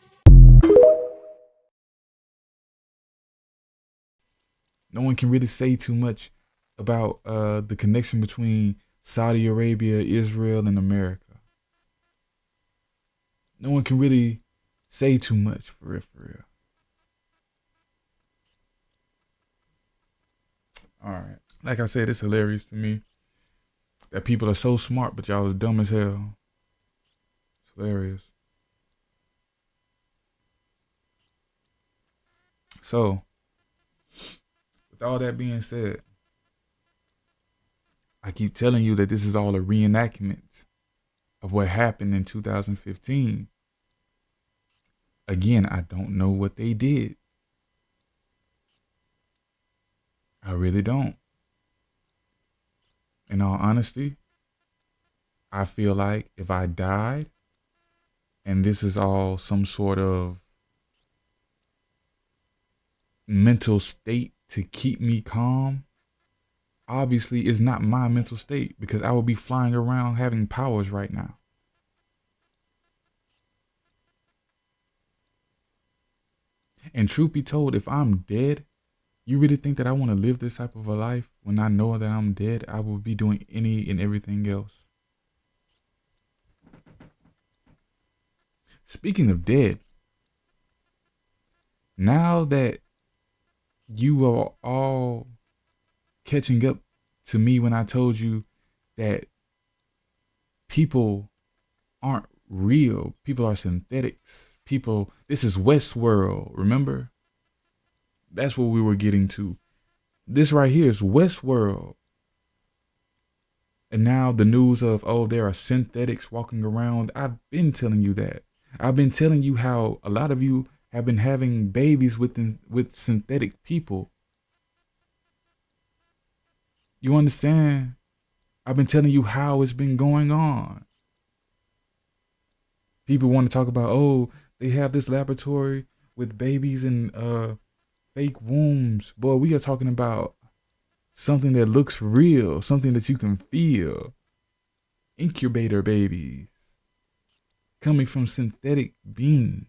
No one can really say too much about the connection between Saudi Arabia, Israel, and America. No one can really say too much for real. Alright. Like I said, it's hilarious to me that people are so smart, but y'all is dumb as hell. It's hilarious. So, with all that being said, I keep telling you that this is all a reenactment of what happened in 2015. Again, I don't know what they did. I really don't. In all honesty, I feel like if I died and this is all some sort of mental state to keep me calm, obviously it's not my mental state, because I would be flying around having powers right now. And truth be told, if I'm dead, you really think that I want to live this type of a life when I know that I'm dead? I will be doing any and everything else. Speaking of dead, now that you are all catching up to me when I told you that people aren't real, people are synthetics. People, this is Westworld, remember? That's what we were getting to. This right here is Westworld. And now the news of, oh, there are synthetics walking around. I've been telling you that. I've been telling you how a lot of you have been having babies with synthetic people. You understand? I've been telling you how it's been going on. People want to talk about, oh, they have this laboratory with babies in fake wombs. Boy, we are talking about something that looks real, something that you can feel. Incubator babies coming from synthetic beings,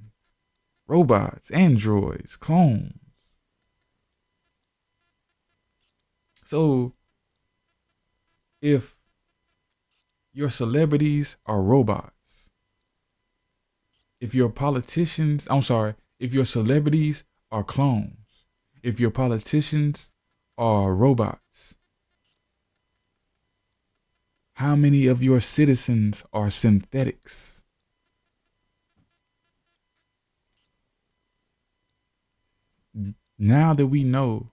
robots, androids, clones. So if your celebrities are robots, if your politicians, if your celebrities are clones, if your politicians are robots, how many of your citizens are synthetics? Now that we know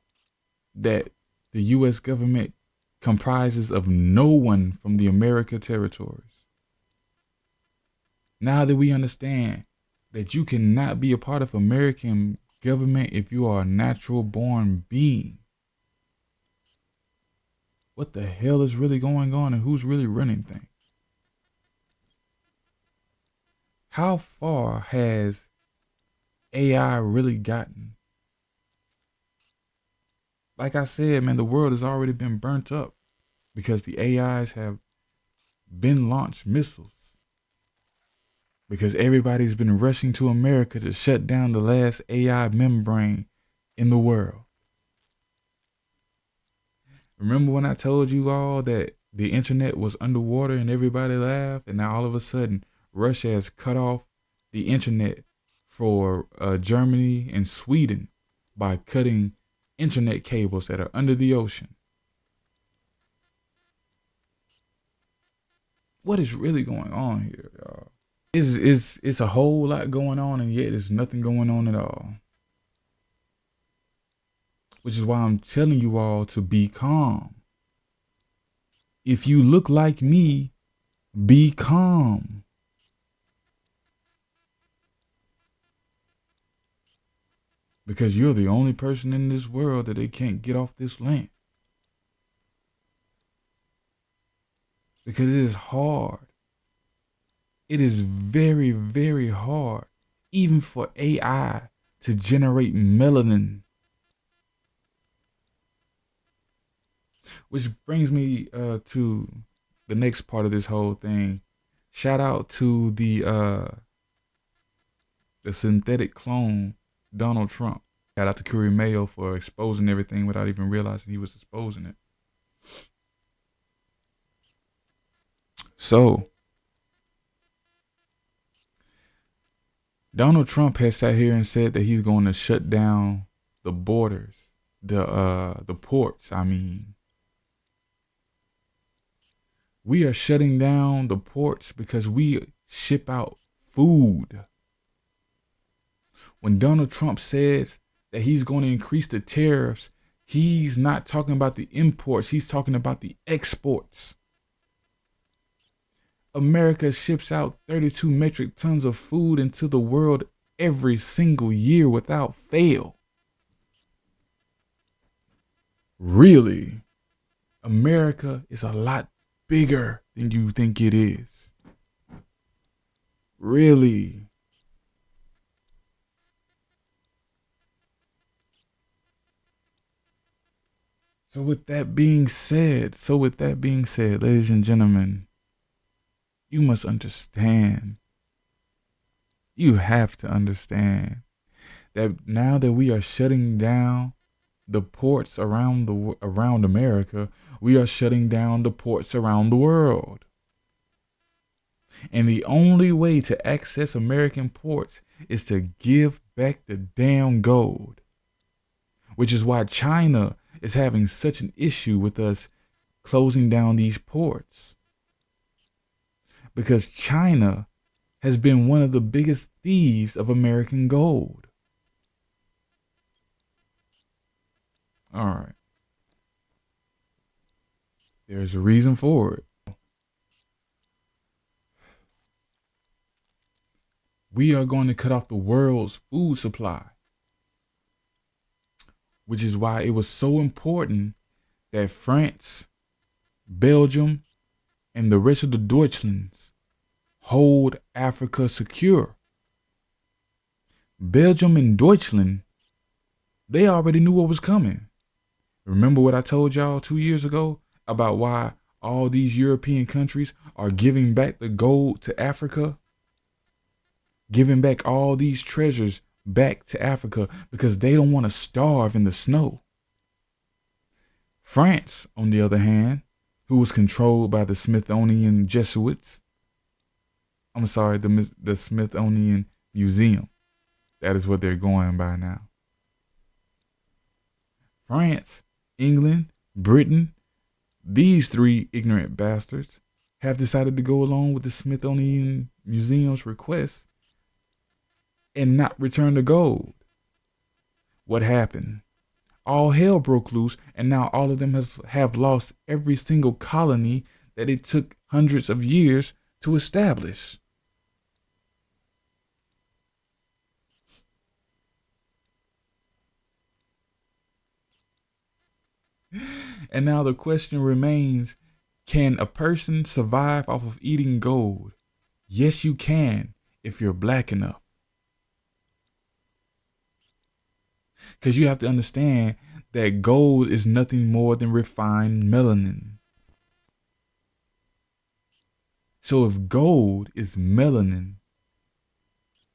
that the U.S. government comprises of no one from the American territories, now that we understand that you cannot be a part of American government if you are a natural born being, what the hell is really going on and who's really running things? How far has AI really gotten? Like I said, man, the world has already been burnt up because the AIs have been launched missiles. Because everybody's been rushing to America to shut down the last AI membrane in the world. Remember when I told you all that the internet was underwater and everybody laughed? And now all of a sudden, Russia has cut off the internet for Germany and Sweden by cutting internet cables that are under the ocean. What is really going on here, y'all? It's a whole lot going on, and yet there's nothing going on at all. Which is why I'm telling you all to be calm. If you look like me, be calm. Because you're the only person in this world that they can't get off this land. Because it is hard. It is very, very hard, even for AI to generate melanin. Which brings me to the next part of this whole thing. Shout out to the synthetic clone, Donald Trump. Shout out to Curry Mayo for exposing everything without even realizing he was exposing it. So, Donald Trump has sat here and said that he's going to shut down the borders, the ports, I mean. We are shutting down the ports because we ship out food. When Donald Trump says that he's going to increase the tariffs, he's not talking about the imports, he's talking about the exports. America ships out 32 metric tons of food into the world every single year without fail. Really, America is a lot bigger than you think it is. Really. So with that being said, ladies and gentlemen, you must understand. You have to understand that now that we are shutting down the ports around America, we are shutting down the ports around the world. And the only way to access American ports is to give back the damn gold. Which is why China is having such an issue with us closing down these ports. Because China has been one of the biggest thieves of American gold. All right. There's a reason for it. We are going to cut off the world's food supply. Which is why it was so important that France, Belgium, and the rest of the Deutschlands hold Africa secure. Belgium and Deutschland, they already knew what was coming. Remember what I told y'all 2 years ago about why all these European countries are giving back the gold to Africa? Giving back all these treasures back to Africa because they don't want to starve in the snow. France, on the other hand, who was controlled by the Smithsonian Jesuits, the Smithsonian Museum. That is what they're going by now. France, England, Britain, these three ignorant bastards have decided to go along with the Smithsonian Museum's request and not return the gold. What happened? All hell broke loose, and now all of them have lost every single colony that it took hundreds of years to establish. And now the question remains, can a person survive off of eating gold? Yes, you can, if you're black enough. Because you have to understand that gold is nothing more than refined melanin. So if gold is melanin,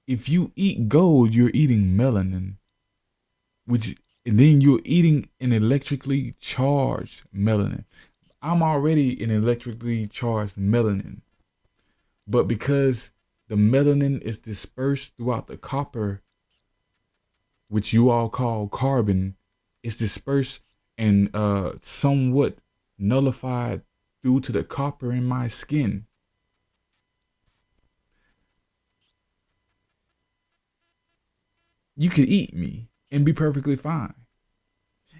if you eat gold, you're eating melanin, and then you're eating an electrically charged melanin. I'm already an electrically charged melanin, but because the melanin is dispersed throughout the copper, which you all call carbon, is dispersed and somewhat nullified due to the copper in my skin. You could eat me and be perfectly fine.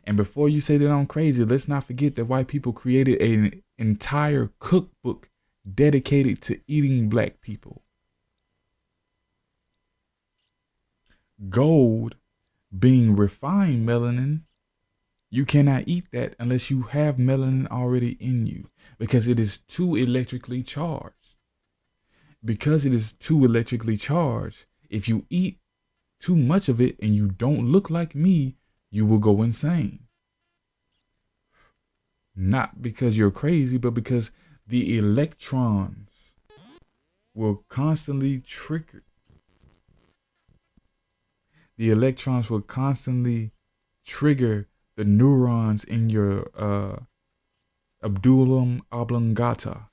And before you say that I'm crazy, let's not forget that white people created an entire cookbook dedicated to eating black people. Gold being refined melanin, you cannot eat that unless you have melanin already in you because it is too electrically charged. Because it is too electrically charged, if you eat too much of it and you don't look like me, you will go insane. Not because you're crazy, but because the electrons will constantly trigger. The electrons will constantly trigger the neurons in your abdullum oblongata,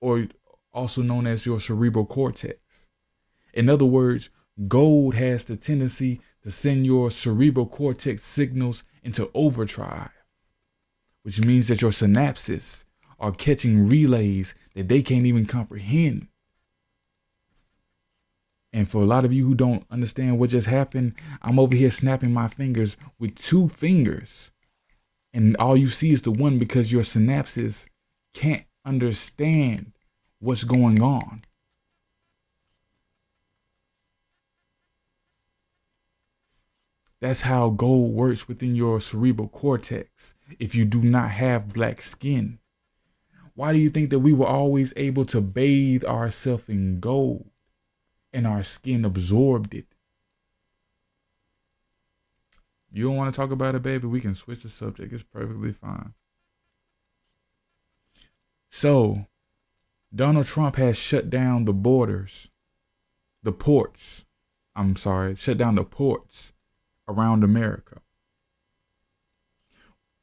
or also known as your cerebral cortex. In other words, gold has the tendency to send your cerebral cortex signals into overdrive, which means that your synapses are catching relays that they can't even comprehend. And for a lot of you who don't understand what just happened, I'm over here snapping my fingers with 2 fingers. And all you see is the one because your synapses can't understand what's going on. That's how gold works within your cerebral cortex if you do not have black skin. Why do you think that we were always able to bathe ourselves in gold and our skin absorbed it? You don't want to talk about it, baby? We can switch the subject. It's perfectly fine. So, Donald Trump has shut down the borders, the ports, shut down the ports around America,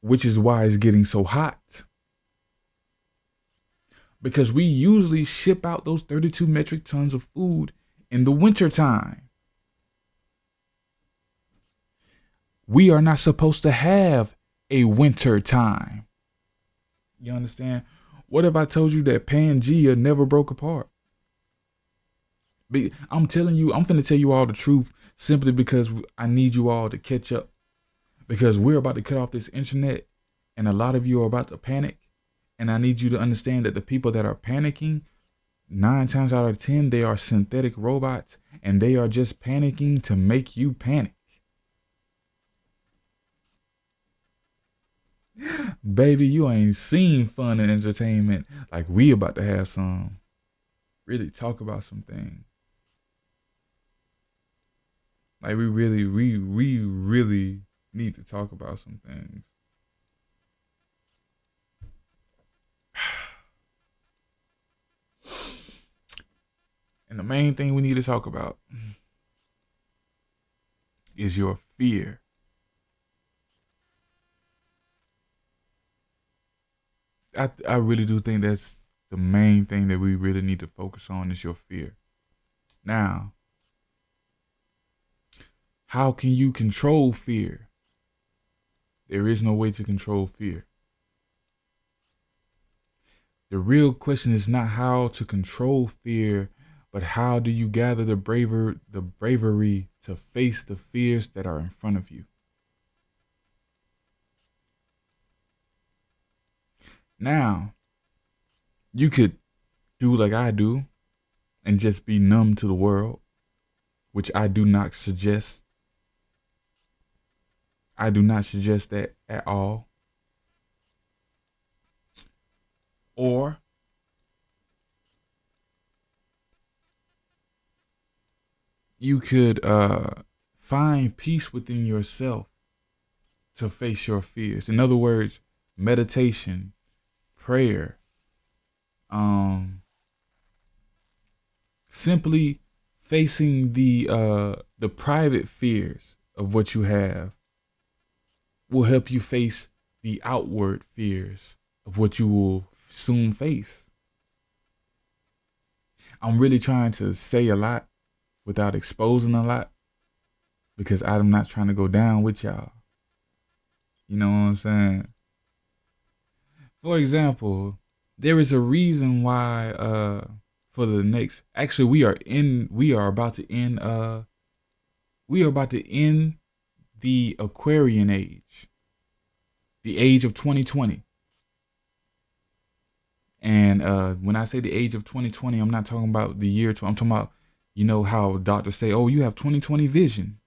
which is why it's getting so hot. Because we usually ship out those 32 metric tons of food in the wintertime. We are not supposed to have a winter time. You understand? What if I told you that Pangea never broke apart? I'm telling you, I'm finna tell you all the truth simply because I need you all to catch up. Because we're about to cut off this internet and a lot of you are about to panic. And I need you to understand that the people that are panicking, 9 times out of 10, they are synthetic robots and they are just panicking to make you panic. Baby, you ain't seen fun and entertainment like we about to have some. Really talk about some things. Like we really need to talk about some things. And the main thing we need to talk about is your fear. I really do think that's the main thing that we really need to focus on is your fear. Now, how can you control fear? There is no way to control fear. The real question is not how to control fear, but how do you gather the bravery to face the fears that are in front of you? Now, you could do like I do and just be numb to the world, which I do not suggest. I do not suggest that at all. Or you could find peace within yourself to face your fears. In other words, meditation, prayer, simply facing the private fears of what you have will help you face the outward fears of what you will soon face. I'm really trying to say a lot without exposing a lot because I'm not trying to go down with y'all. You know what I'm saying? For example, there is a reason why for the next actually we are about to end the Aquarian age. The age of 2020. And when I say the age of 2020, I'm not talking about the year. I'm talking about, you know, how doctors say, oh, you have 2020 vision.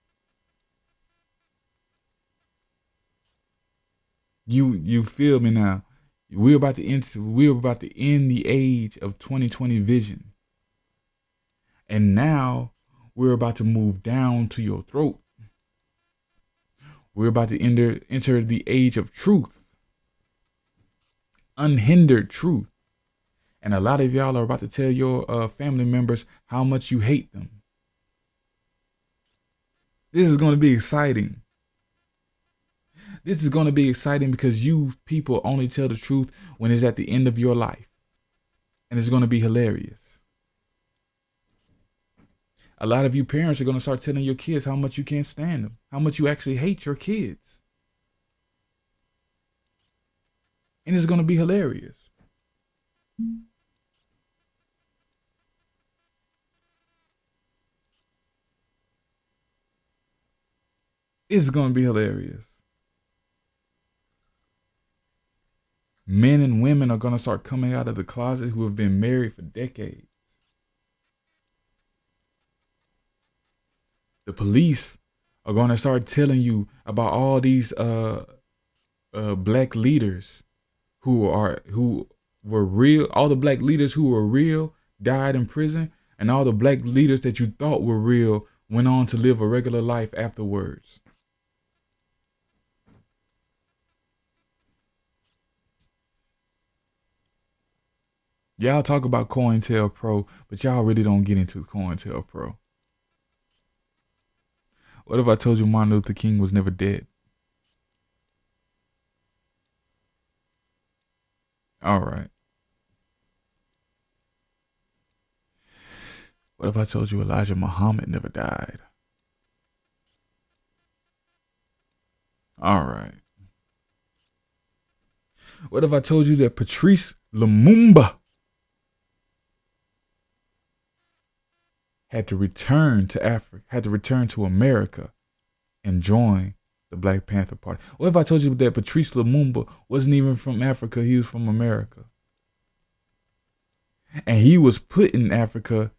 You feel me now? We're about to end the age of 2020 vision. And now we're about to move down to your throat. We're about to enter the age of truth. Unhindered truth. And a lot of y'all are about to tell your family members how much you hate them. This is going to be exciting. This is going to be exciting because you people only tell the truth when it's at the end of your life. And it's going to be hilarious. A lot of you parents are going to start telling your kids how much you can't stand them, how much you actually hate your kids. And it's going to be hilarious. It's going to be hilarious. Men and women are going to start coming out of the closet who have been married for decades. The police are going to start telling you about all these black leaders who were real. All the black leaders who were real died in prison, and all the black leaders that you thought were real went on to live a regular life afterwards. Y'all talk about COINTELPRO, but y'all really don't get into COINTELPRO. What if I told you Martin Luther King was never dead? All right. What if I told you Elijah Muhammad never died? All right. What if I told you that Patrice Lumumba had to return to Africa, had to return to America and join the Black Panther Party? What if I told you that Patrice Lumumba wasn't even from Africa, he was from America? And he was put in Africa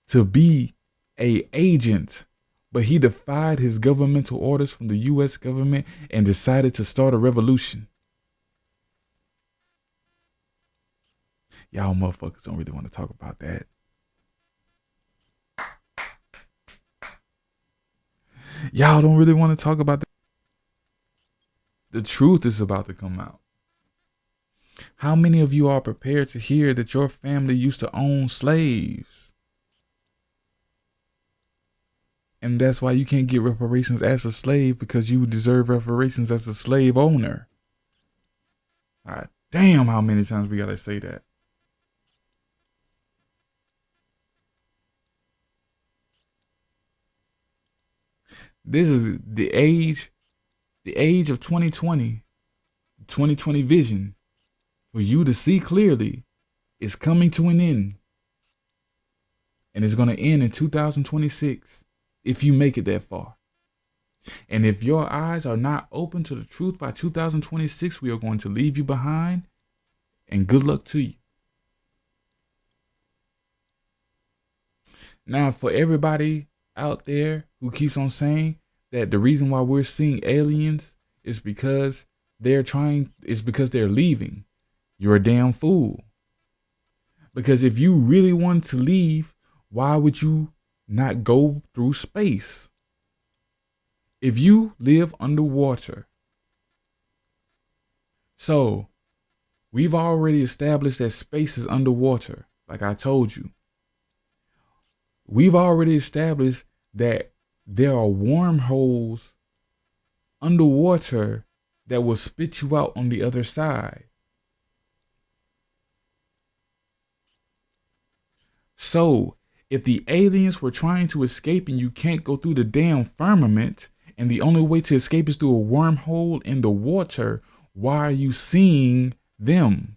to be an agent, but he defied his governmental orders from the U.S. government and decided to start a revolution. Y'all motherfuckers don't really want to talk about that. Y'all don't really want to talk about that. The truth is about to come out. How many of you are prepared to hear that your family used to own slaves? And that's why you can't get reparations as a slave, because you deserve reparations as a slave owner. God damn, how many times we gotta say that? This is the age of 2020, 2020 vision. For you to see clearly is coming to an end. And it's going to end in 2026 if you make it that far. And if your eyes are not open to the truth by 2026, we are going to leave you behind. And good luck to you. Now, for everybody out there who keeps on saying that the reason why we're seeing aliens is because they're leaving, you're a damn fool. Because if you really wanted to leave, why would you not go through space? If you live underwater. So, we've already established that space is underwater, like I told you. We've already established that there are wormholes underwater that will spit you out on the other side. So, if the aliens were trying to escape and you can't go through the damn firmament, and the only way to escape is through a wormhole in the water, why are you seeing them?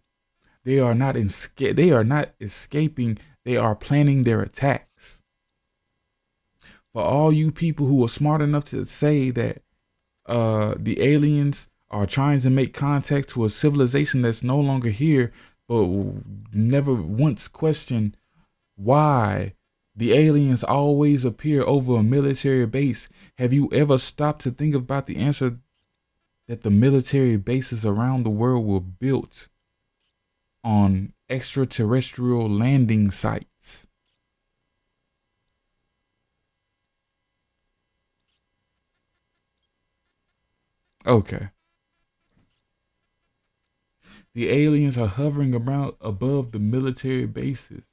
They are not escaping, they are planning their attacks. For all you people who are smart enough to say that the aliens are trying to make contact to a civilization that's no longer here, but never once questioned why the aliens always appear over a military base. Have you ever stopped to think about the answer that the military bases around the world were built on extraterrestrial landing sites? Okay. The aliens are hovering around above the military bases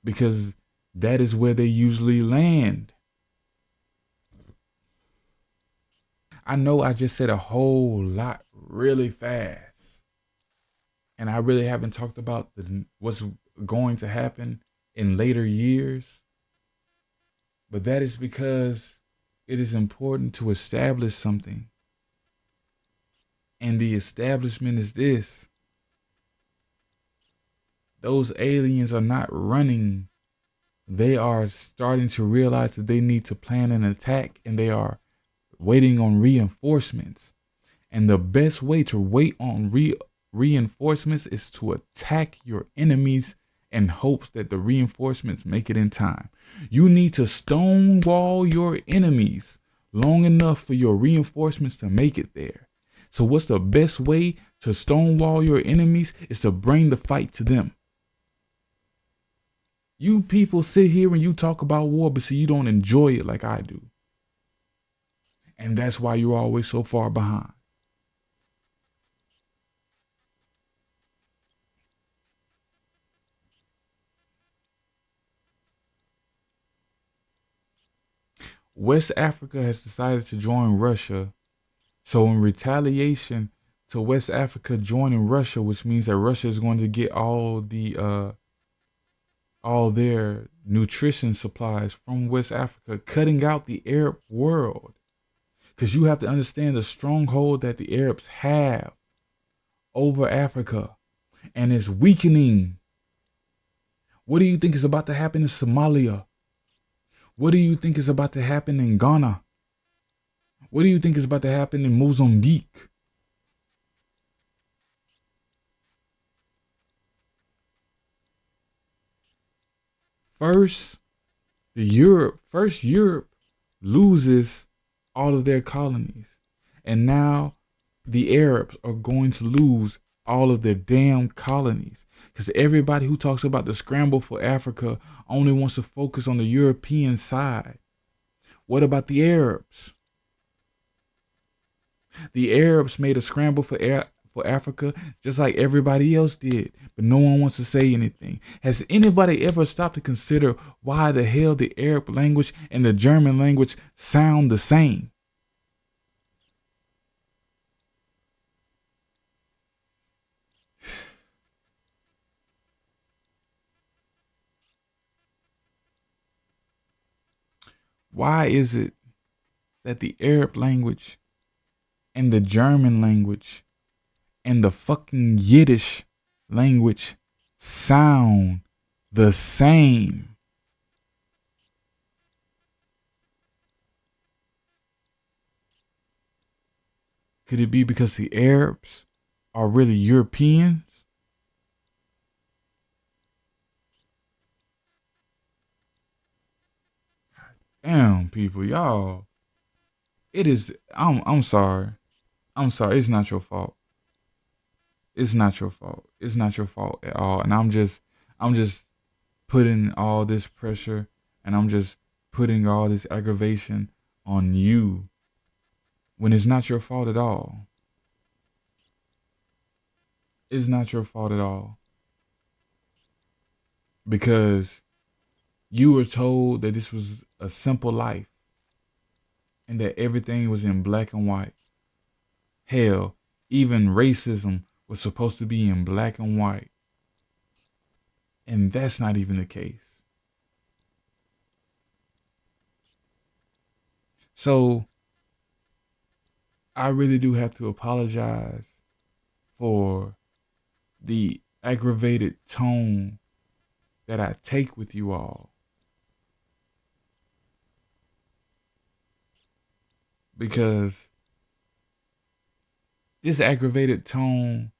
because that is where they usually land. I know I just said a whole lot really fast, and I really haven't talked about what's going to happen in later years, but that is because it is important to establish something. And the establishment is this: those aliens are not running. They are starting to realize that they need to plan an attack, and they are waiting on reinforcements. And the best way to wait on reinforcements is to attack your enemies in hopes that the reinforcements make it in time. You need to stonewall your enemies long enough for your reinforcements to make it there. So what's the best way to stonewall your enemies is to bring the fight to them. You people sit here and you talk about war, but see, you don't enjoy it like I do. And that's why you're always so far behind. West Africa has decided to join Russia. So in retaliation to West Africa joining Russia, which means that Russia is going to get all their nutrition supplies from West Africa, cutting out the Arab world. Because you have to understand the stronghold that the Arabs have over Africa, and it's weakening. What do you think is about to happen in Somalia? What do you think is about to happen in Ghana? What do you think is about to happen in Mozambique? First Europe loses all of their colonies. And now the Arabs are going to lose all of their damn colonies. Because everybody who talks about the scramble for Africa only wants to focus on the European side. What about the Arabs? The Arabs made a scramble for Africa just like everybody else did, but no one wants to say anything. Has anybody ever stopped to consider why the hell the Arab language and the German language sound the same? Why is it that the Arab language and the German language and the fucking Yiddish language sound the same? Could it be because the Arabs are really Europeans? Damn, people, y'all. It is. I'm sorry. I'm sorry. It's not your fault. It's not your fault. It's not your fault at all. And I'm just putting all this pressure, and I'm just putting all this aggravation on you when it's not your fault at all. It's not your fault at all. Because you were told that this was a simple life and that everything was in black and white. Hell, even racism was supposed to be in black and white. And that's not even the case. So I really do have to apologize for the aggravated tone that I take with you all. Because this aggravated tone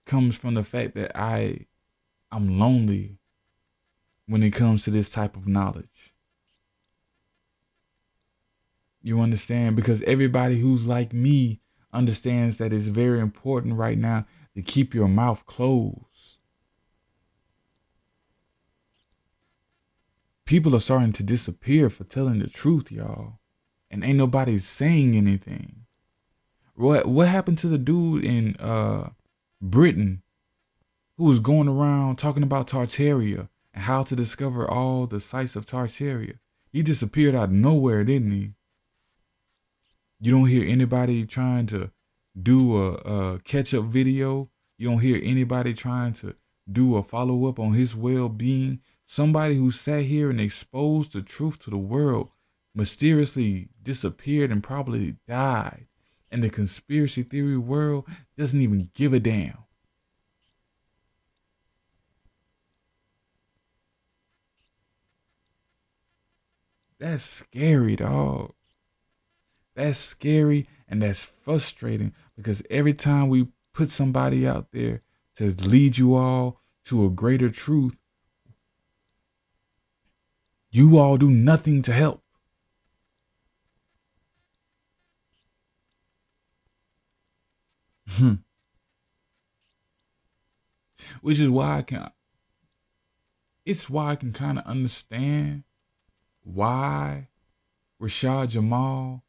comes from the fact that I'm lonely when it comes to this type of knowledge. You understand? Because everybody who's like me understands that it's very important right now to keep your mouth closed. People are starting to disappear for telling the truth, y'all. And ain't nobody saying anything. What happened to the dude in Britain who was going around talking about Tartaria and how to discover all the sites of Tartaria? He disappeared out of nowhere, didn't he? You don't hear anybody trying to do a catch-up video. You don't hear anybody trying to do a follow-up on his well-being. Somebody who sat here and exposed the truth to the world mysteriously disappeared and probably died. And the conspiracy theory world doesn't even give a damn. That's scary, dog. That's scary and that's frustrating because every time we put somebody out there to lead you all to a greater truth, you all do nothing to help. Which is why I can kind of understand why Rashad Jamal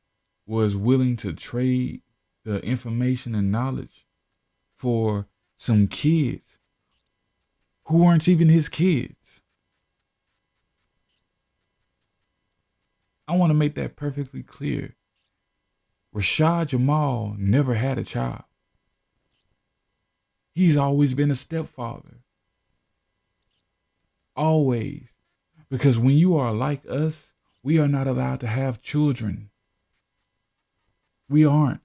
was willing to trade the information and knowledge for some kids who aren't even his kids. I want to make that perfectly clear. Rashad Jamal never had a child. He's always been a stepfather. Always. Because when you are like us, we are not allowed to have children. We aren't.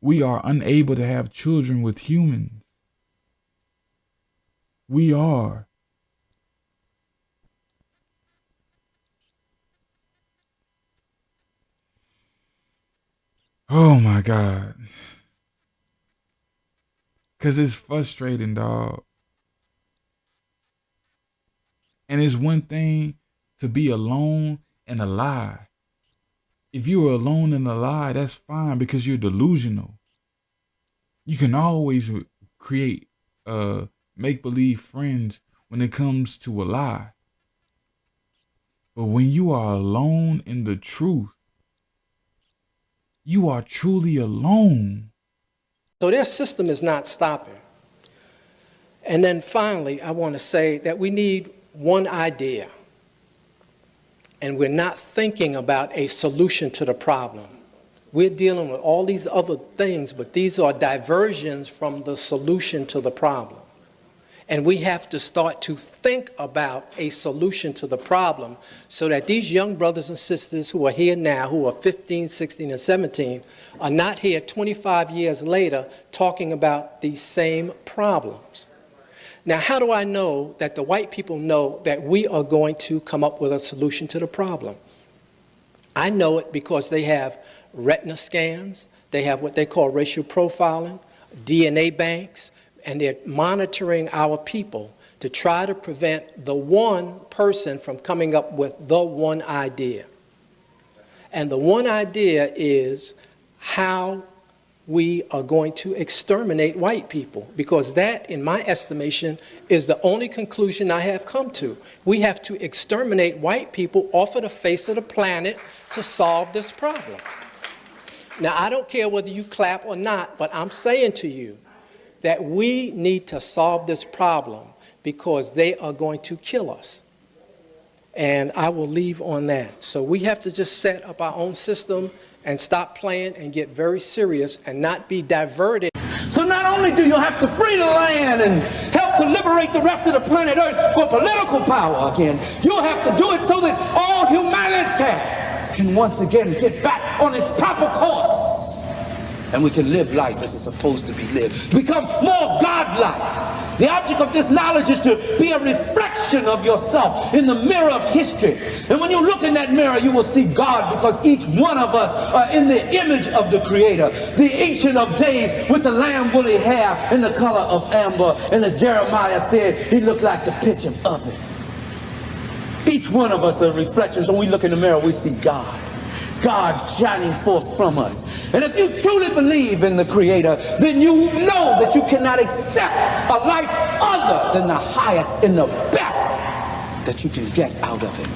We are unable to have children with humans. We are. Oh my God. Because it's frustrating, dog. And it's one thing to be alone and a lie. If you are alone and a lie, that's fine because you're delusional. You can always create make-believe friends when it comes to a lie. But when you are alone in the truth, you are truly alone. So their system is not stopping. And then finally, I want to say that we need one idea. And we're not thinking about a solution to the problem. We're dealing with all these other things, but these are diversions from the solution to the problem. And we have to start to think about a solution to the problem so that these young brothers and sisters who are here now, who are 15, 16, and 17, are not here 25 years later talking about these same problems. Now, how do I know that the white people know that we are going to come up with a solution to the problem? I know it because they have retina scans, they have what they call racial profiling, DNA banks, and they're monitoring our people to try to prevent the one person from coming up with the one idea. And the one idea is how we are going to exterminate white people, because that, in my estimation, is the only conclusion I have come to. We have to exterminate white people off of the face of the planet to solve this problem. Now, I don't care whether you clap or not, but I'm saying to you that we need to solve this problem because they are going to kill us. And I will leave on that. So we have to just set up our own system and stop playing and get very serious and not be diverted. So not only do you have to free the land and help to liberate the rest of the planet Earth for political power again, you'll have to do it so that all humanity can once again get back on its proper course. And we can live life as it's supposed to be lived. Become more godlike. The object of this knowledge is to be a reflection of yourself in the mirror of history. And when you look in that mirror, you will see God, because each one of us are in the image of the Creator, the Ancient of Days, with the lamb woolly hair and the color of amber. And as Jeremiah said, he looked like the pitch of oven. Each one of us are reflections. When we look in the mirror, we see God. God shining forth from us. And if you truly believe in the Creator, then you know that you cannot accept a life other than the highest and the best that you can get out of it.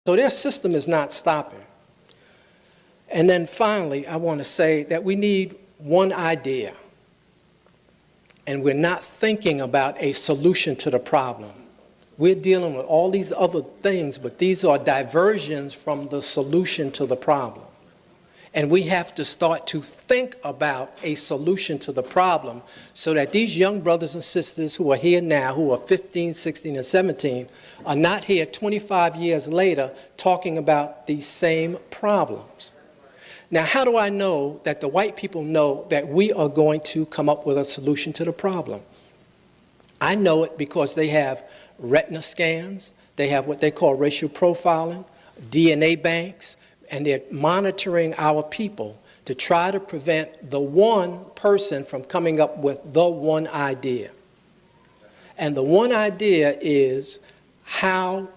So their system is not stopping. And then finally, I want to say that we need one idea. And we're not thinking about a solution to the problem. We're dealing with all these other things, but these are diversions from the solution to the problem. And we have to start to think about a solution to the problem so that these young brothers and sisters who are here now, who are 15, 16, and 17, are not here 25 years later talking about these same problems. Now, how do I know that the white people know that we are going to come up with a solution to the problem? I know it because they have retina scans, they have what they call racial profiling, DNA banks, and they're monitoring our people to try to prevent the one person from coming up with the one idea. And the one idea is how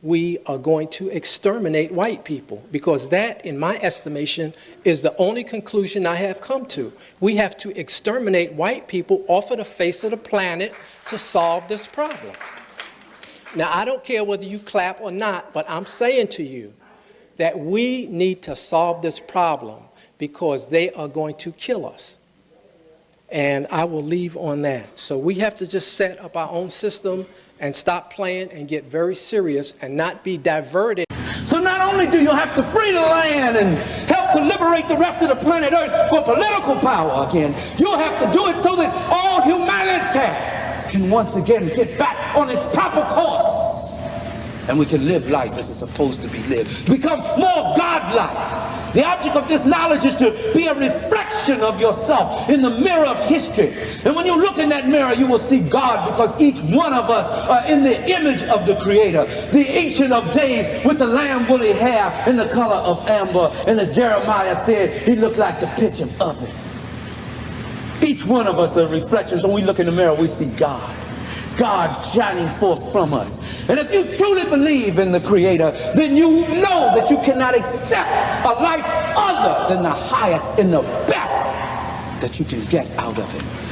we are going to exterminate white people, because that, in my estimation, is the only conclusion I have come to. We have to exterminate white people off of the face of the planet to solve this problem. Now, I don't care whether you clap or not, but I'm saying to you that we need to solve this problem because they are going to kill us. And I will leave on that. So we have to just set up our own system and stop playing and get very serious and not be diverted. So not only do you have to free the land and help to liberate the rest of the planet Earth for political power again, you'll have to do it so that all humanity can once again get back on its proper course. And we can live life as it's supposed to be lived. Become more godlike. The object of this knowledge is to be a reflection of yourself in the mirror of history. And when you look in that mirror, you will see God, because each one of us are in the image of the Creator, the Ancient of Days, with the lamb woolly hair and the color of amber. And as Jeremiah said, he looked like the pitch of oven. Each one of us are a reflection. So when we look in the mirror, we see God. God shining forth from us. And if you truly believe in the Creator, then you know that you cannot accept a life other than the highest and the best that you can get out of it.